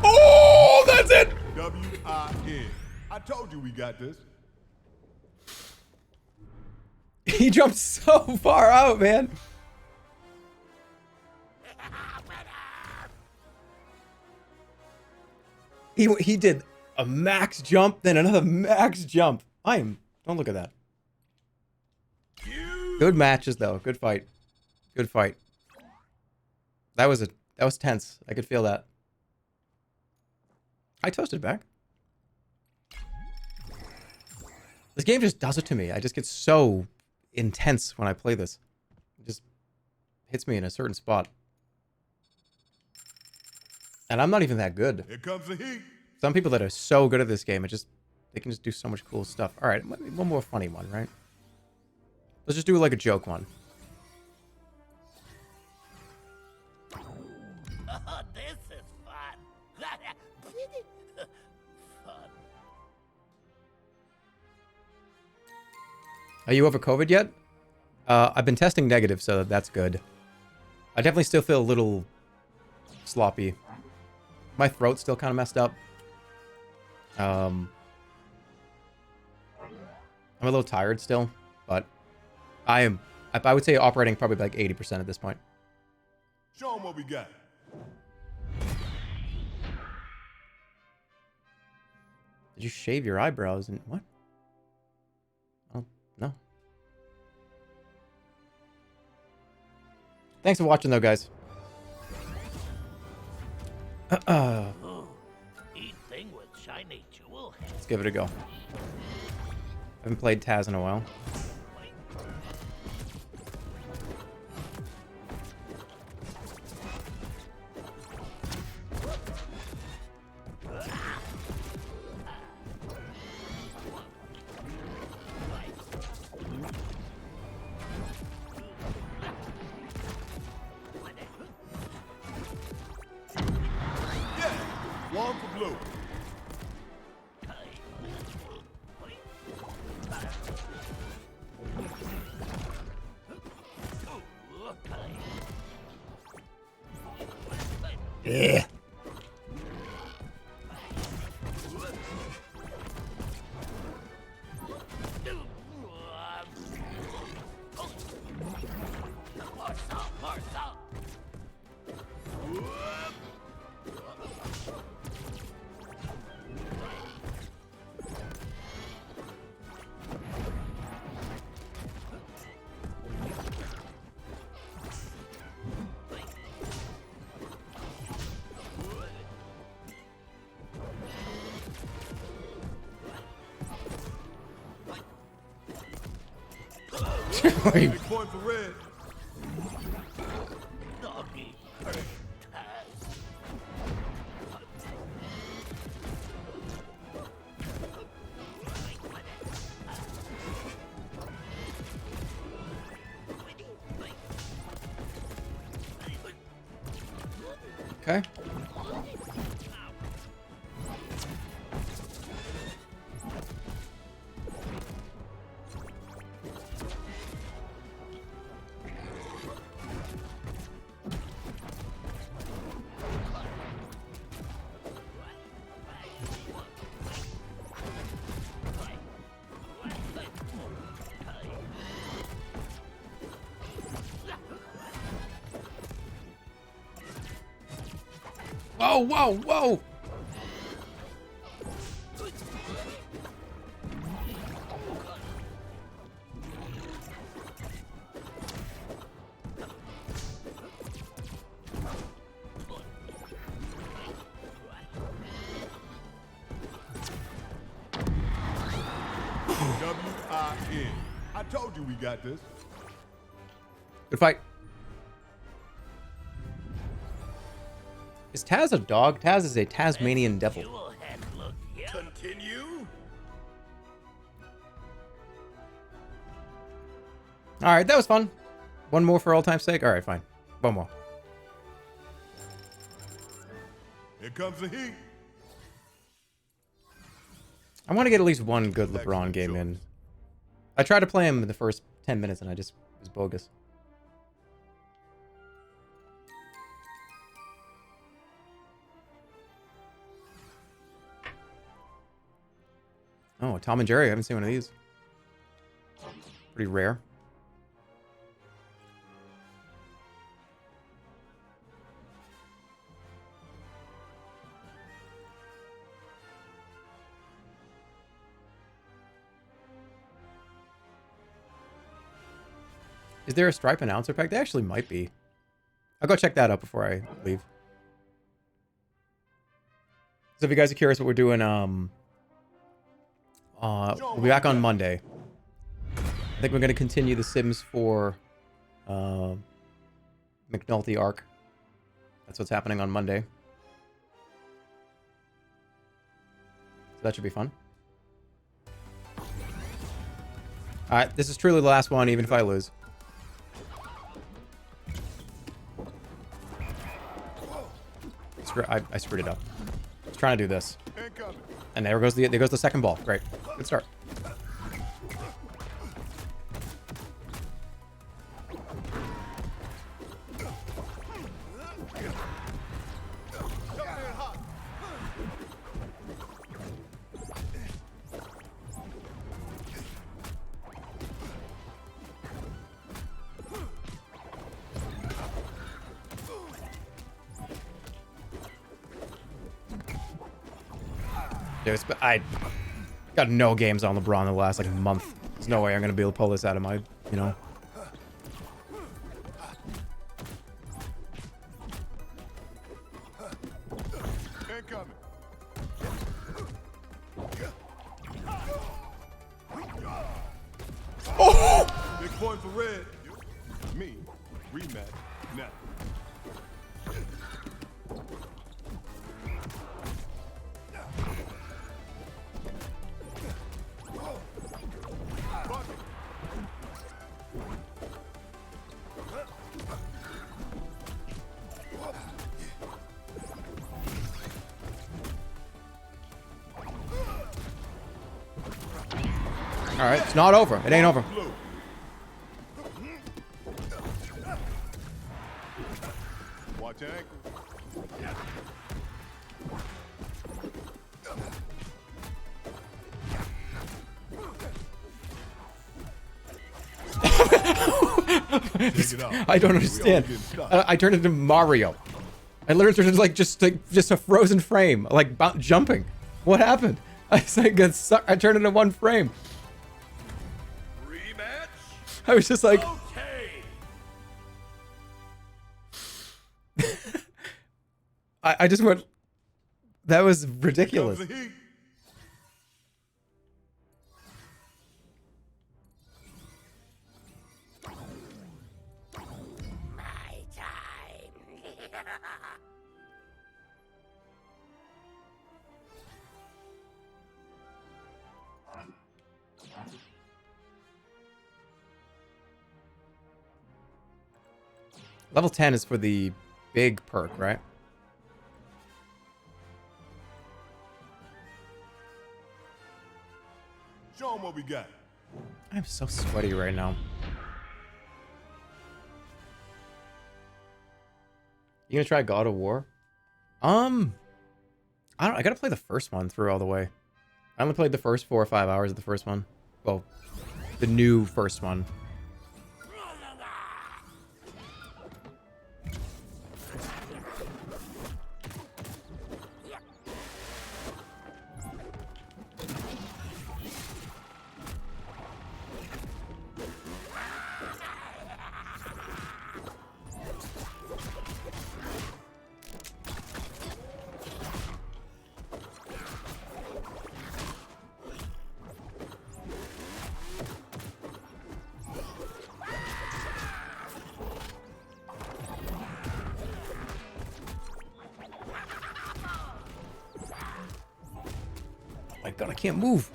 Oh, that's it. W-I-N. I told you we got this. He jumped so far out, man. He did a max jump, then another max jump. Don't look at that. Good matches though. Good fight. Good fight. That was tense. I could feel that. I toasted back. This game just does it to me. I just get so intense when I play this. It just hits me in a certain spot. And I'm not even that good. Here comes the heat. Some people that are so good at this game, they can just do so much cool stuff. All right, one more funny one, right? Let's just do like a joke one. Oh, this is fun. Fun. Are you over COVID yet? I've been testing negative, so that's good. I definitely still feel a little sloppy. My throat's still kind of messed up. I'm a little tired still, but I would say operating probably like 80% at this point. Show 'em what we got. Did you shave your eyebrows and what? Oh, no. Thanks for watching though, guys. Neat thing with shiny jewel head. Let's give it a go. Haven't played Taz in a while. One for blue. Yeah. Big point for red. Doggy. Okay. Whoa, whoa, whoa! W-I-N. I told you we got this. Good fight. Is Taz a dog? Taz is a Tasmanian devil. Jewel head look yummy. Continue? Alright, that was fun. One more for all time's sake? Alright, fine. One more. Here comes the heat. I want to get at least one good LeBron game in. I tried to play him in the first 10 minutes and I just was bogus. Oh, Tom and Jerry. I haven't seen one of these. Pretty rare. Is there a Stripe announcer pack? There actually might be. I'll go check that out before I leave. So if you guys are curious what we're doing, we'll be back on Monday. I think we're going to continue The Sims 4 McNulty arc. That's what's happening on Monday. So that should be fun. Alright, this is truly the last one, even if I lose. I screwed it up. I was trying to do this. And there goes the second ball. Great. Good start. Dude, I got no games on LeBron in the last like month. There's no way I'm gonna be able to pull this out of my, you know. Incoming. Oh! Big point for red. Me. Rematch. Now. All right, it's not over. It ain't over. Blue. Watch your ankle. Shake it out. I don't We understand. all getting stuck. I turned into Mario. I literally turned into like just a frozen frame, like jumping. What happened? I got stuck. I turned into one frame. Rematch? I was just like, Okay. I just went. That was Comes ridiculous. the heat. My time. Level 10 is for the big perk, right? Show them what we got. I'm so sweaty right now. You gonna try God of War? I gotta play the first one through all the way. I only played the first 4 or 5 hours of the first one. Well, the new first one. My God, I can't move.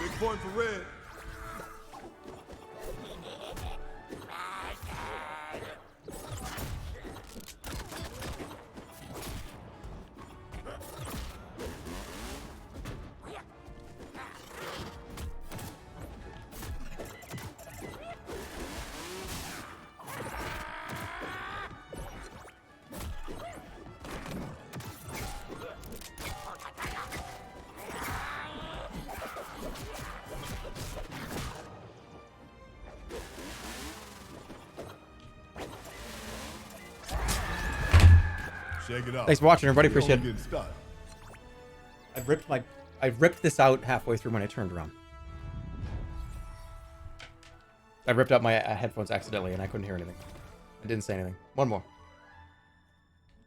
Big point for red. Shake it out. Thanks for watching, everybody. We only Appreciate it. getting stuck. I ripped this out halfway through when I turned around. I ripped out my headphones accidentally and I couldn't hear anything. I didn't say anything. One more.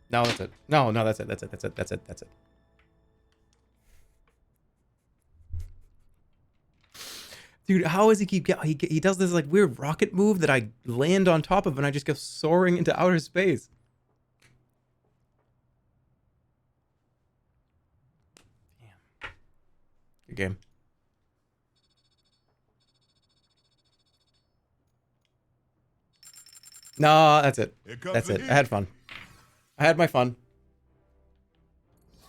No, that's it. No, that's it. That's it. That's it. That's it. That's it. Dude, how does he keep getting... He does this like weird rocket move that I land on top of and I just go soaring into outer space. Damn. Good game. No, that's it. Here comes That's the it. heat. I had fun. I had my fun.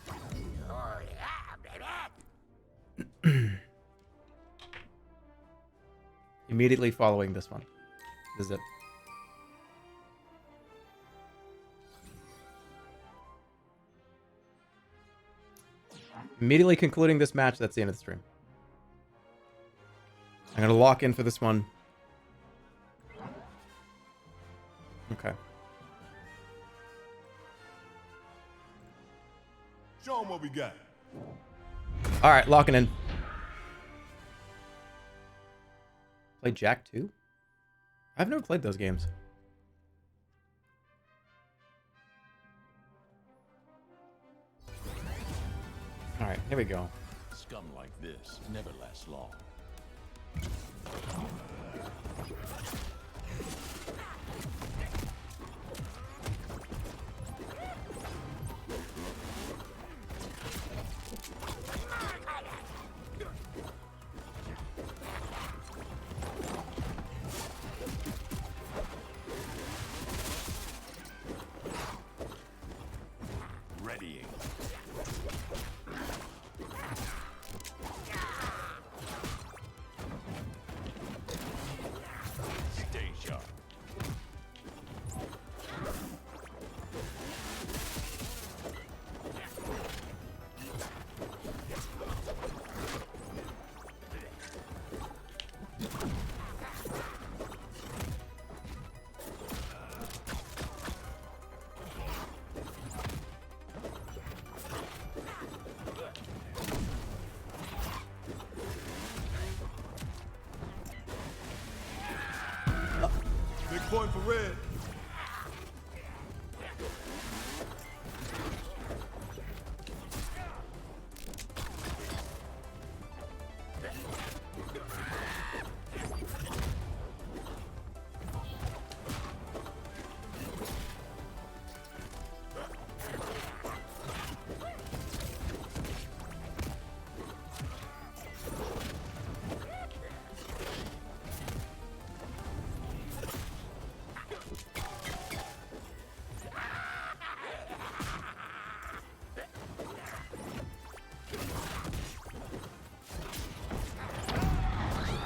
Oh, yeah, baby. Immediately following this one. This is it. Immediately concluding this match, that's the end of the stream. I'm going to lock in for this one. Okay. Show 'em what we got. All right, locking in. Play Jack 2? I've never played those games. All right, here we go. Scum like this never lasts long. Readying. Stay sharp. Big point for red.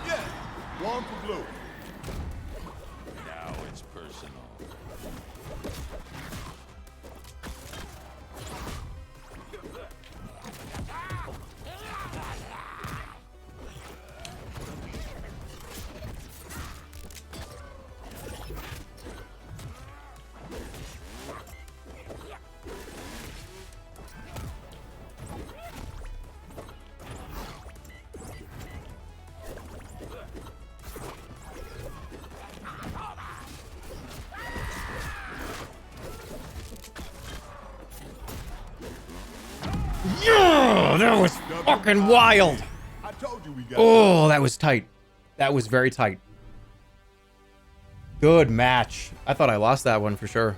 Yeah, one for blue. Now it's personal. Yeah, that was fucking wild. I told you we got. Oh, that was tight. That was very tight. Good match. I thought I lost that one for sure.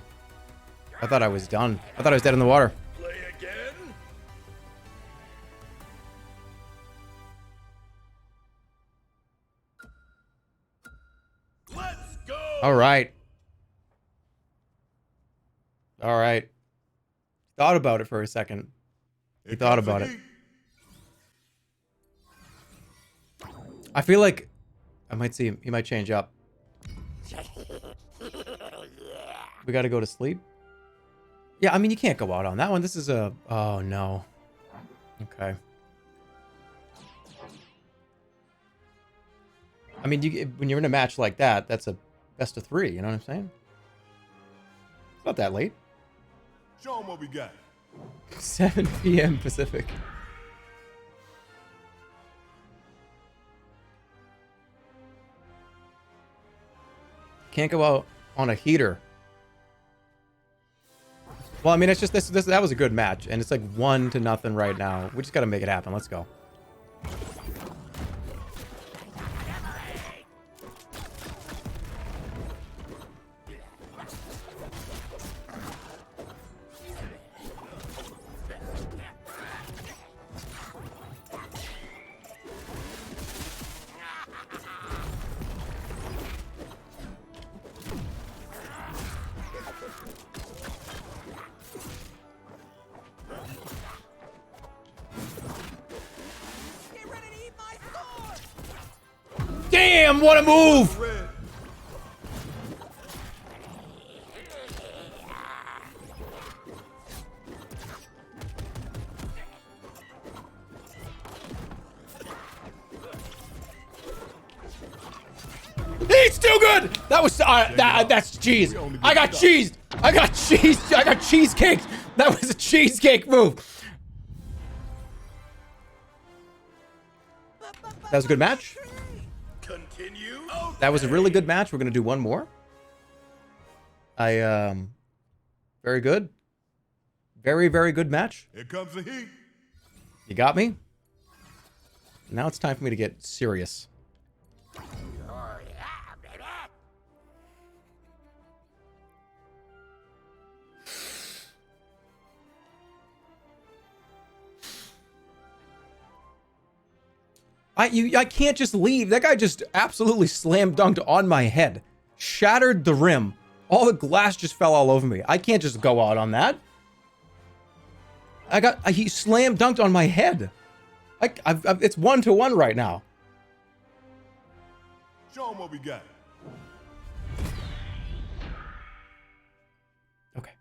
I thought I was done. I thought I was dead in the water. Play again? Let's go! All right. All right. Thought about it for a second. He thought about it. I feel like I might see him. He might change up. We got to go to sleep. Yeah, I mean, you can't go out on that one. This is a... Oh, no. Okay. I mean, when you're in a match like that, that's a best of 3. You know what I'm saying? It's not that late. Show 'em what we got. 7 p.m. Pacific. Can't go out on a heater. Well, I mean, it's just this that was a good match, and it's like 1-0 right now. We just got to make it happen. Let's go. Damn, what a move! Red. He's still good. That was that's cheese. I got cheesed. I got cheese. I got cheesecaked. That was a cheesecake move. That was a good match. Continue. That was a really good match. We're gonna do one more. Very good. Very, very good match. Here comes the heat. You got me? Now it's time for me to get serious. I can't just leave. That guy just absolutely slam dunked on my head. Shattered the rim. All the glass just fell all over me. I can't just go out on that. He slam dunked on my head. It's 1-1 right now. Show him what we got. Okay.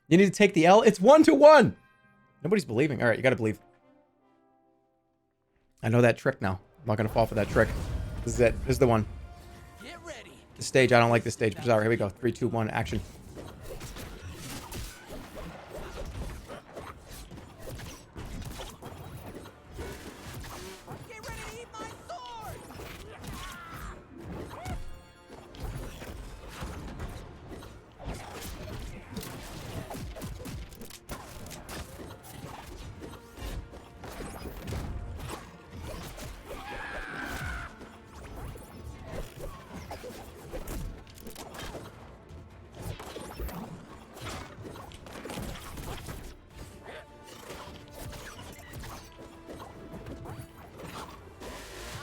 You need to take the L. It's 1-1. Nobody's believing. All right, you got to believe. I know that trick now. I'm not going to fall for that trick. This is it. This is the one. Get ready. The stage. I don't like this stage. But sorry. Here we go. 3, 2, 1. Action. Get ready to eat my sword.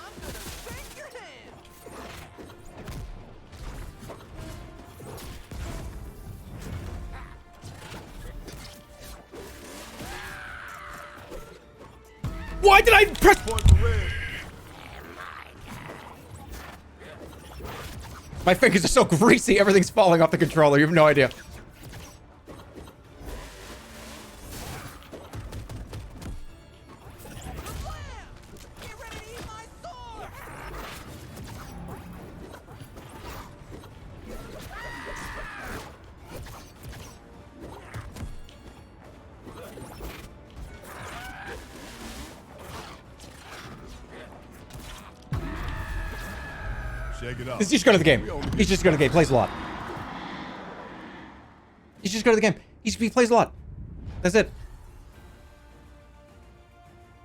I'm gonna spank your hand. Why did I press? Point for red. My fingers are so greasy. Everything's falling off the controller. You have no idea. Get ready to eat my sword. Shake it up. He's just go to the game. He's just go to the game. Plays a lot. He's just go to the game. He plays a lot. That's it.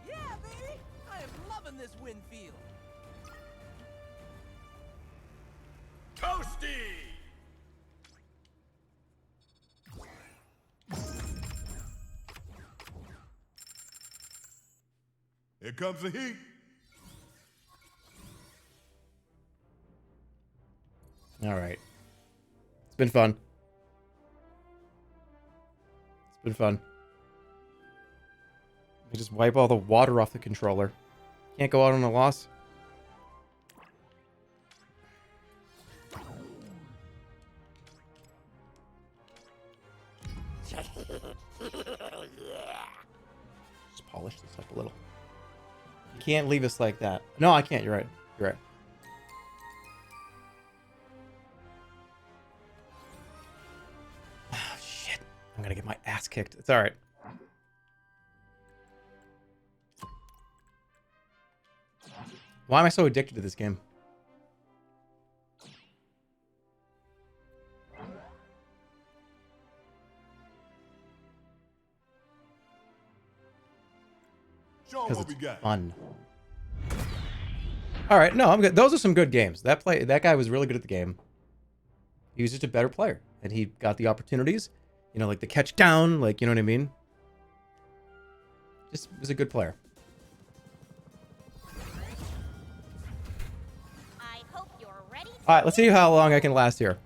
Yeah, baby. I am loving this wind field. Toasty. Here comes the heat. All right. It's been fun. It's been fun. You just wipe all the water off the controller. Can't go out on a loss. Just polish this up a little. You can't leave us like that. No, I can't. You're right. You're right. Shit. I'm gonna get my ass kicked. It's alright. Why am I so addicted to this game? Show 'em Because what we it's got. fun. Alright, no, I'm good. Those are some good games. That guy was really good at the game. He was just a better player. And he got the opportunities. You know, like the catch down, like, you know what I mean? Just was a good player. I hope you're ready. Alright, let's see how long I can last here.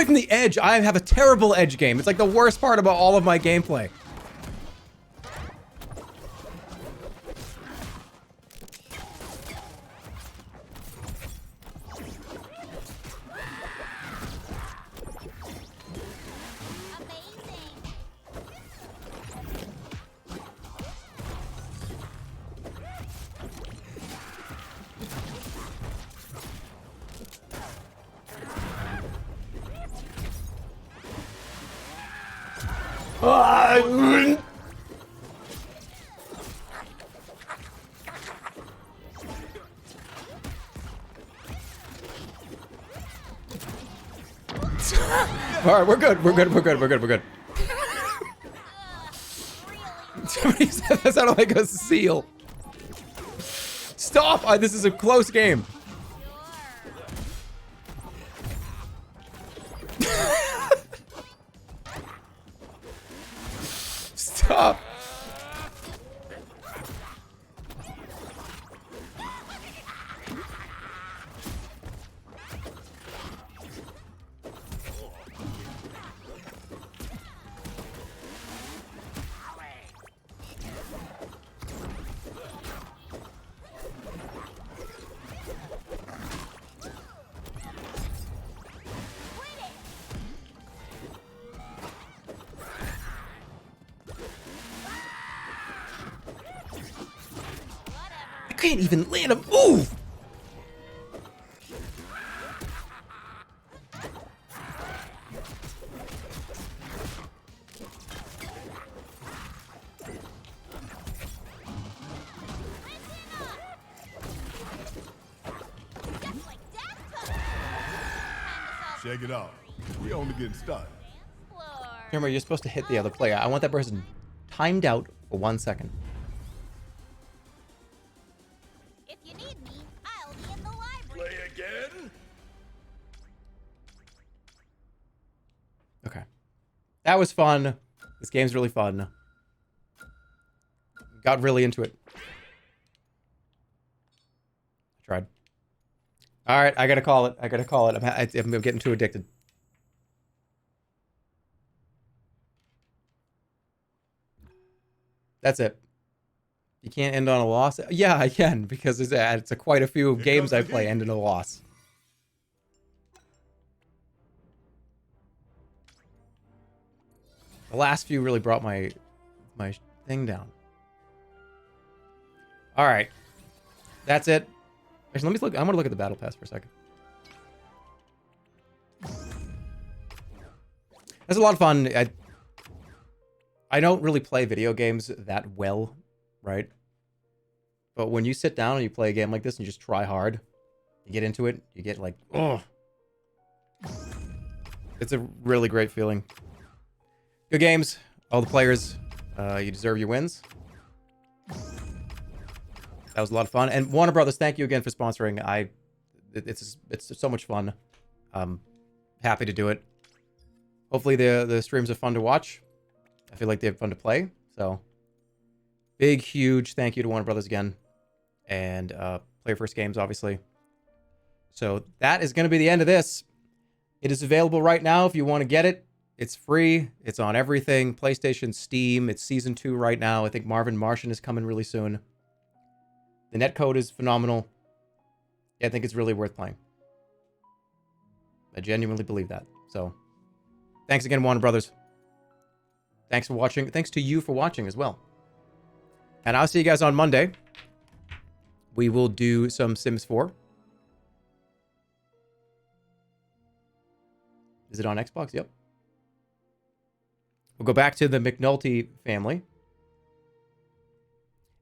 away from the edge. I have a terrible edge game. It's like the worst part about all of my gameplay. All right, we're good. We're good. We're good. We're good. We're good. Somebody said that sounded like a seal. Stop! This is a close game. Stop. I can't even land a move. Check it out. We only getting started. Remember, you're supposed to hit the other player. I want that person timed out for 1 second. If you need me, I'll be in the library. Play again? Okay. That was fun. This game's really fun. Got really into it. Tried. All right, I gotta call it. I gotta call it. I'm getting too addicted. That's it. You can't end on a loss? Yeah, I can, because it's quite a few games I play end in a loss. The last few really brought my thing down. All right. That's it. Actually, let me look. I want to look at the battle pass for a second. That's a lot of fun. I don't really play video games that well, right? But when you sit down and you play a game like this and you just try hard, you get into it, you get like, oh. It's a really great feeling. Good games. All the players, you deserve your wins. That was a lot of fun. And Warner Brothers, thank you again for sponsoring. It's so much fun. Happy to do it. Hopefully the streams are fun to watch. I feel like they have fun to play. So big, huge thank you to Warner Brothers again. And Player First Games, obviously. So that is going to be the end of this. It is available right now if you want to get it. It's free. It's on everything. PlayStation, Steam. It's Season 2 right now. I think Marvin Martian is coming really soon. The netcode is phenomenal. Yeah, I think it's really worth playing. I genuinely believe that. So, thanks again, Warner Brothers. Thanks for watching. Thanks to you for watching as well. And I'll see you guys on Monday. We will do some Sims 4. Is it on Xbox? Yep. We'll go back to the McNulty family.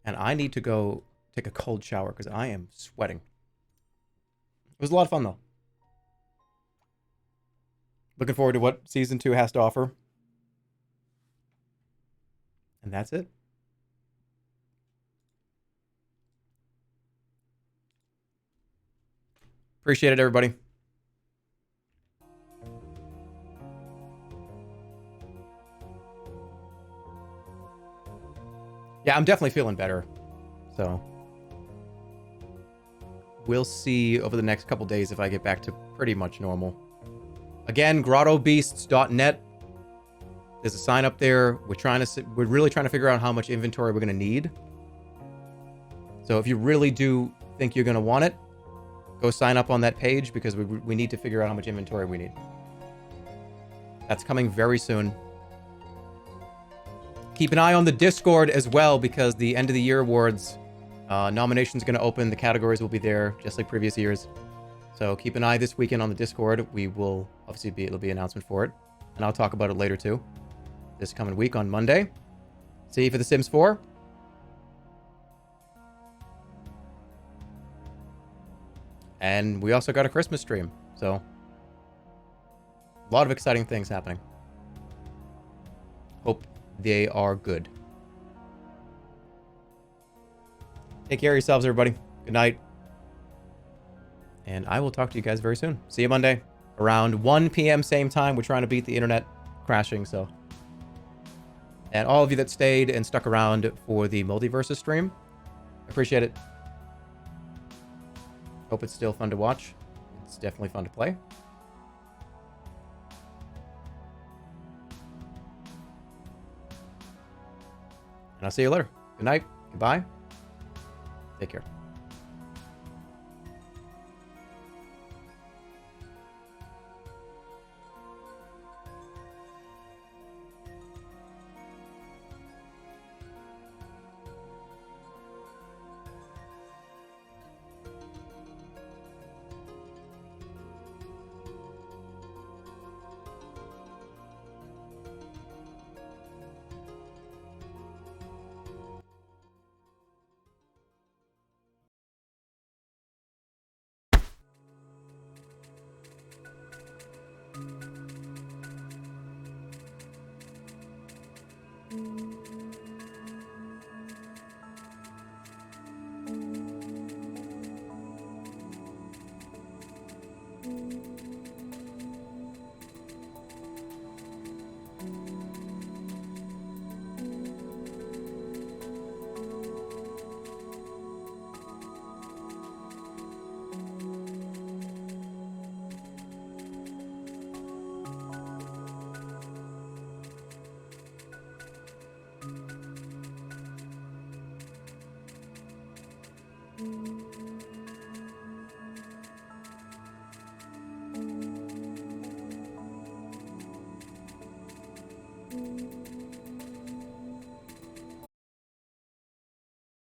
And I need to go take a cold shower because I am sweating. It was a lot of fun, though. Looking forward to what Season 2 has to offer. And that's it. Appreciate it, everybody. Yeah, I'm definitely feeling better. So we'll see over the next couple days if I get back to pretty much normal Again, grottobeasts.net. There's a sign up there. We're really trying to figure out how much inventory we're going to need. So if you really do think you're going to want it, go sign up on that page because we need to figure out how much inventory we need. That's coming very soon. Keep an eye on the Discord as well because the end of the year awards nominations are going to open. The categories will be there just like previous years. So keep an eye this weekend on the Discord. We will obviously it'll be an announcement for it. And I'll talk about it later too. This coming week on Monday. See you for The Sims 4. And we also got a Christmas stream. So a lot of exciting things happening. Hope they are good. Take care of yourselves, everybody. Good night. And I will talk to you guys very soon. See you Monday. Around 1 p.m. same time. We're trying to beat the internet crashing, so. And all of you that stayed and stuck around for the MultiVersus stream, appreciate it. Hope it's still fun to watch. It's definitely fun to play. And I'll see you later. Good night. Goodbye. Take care.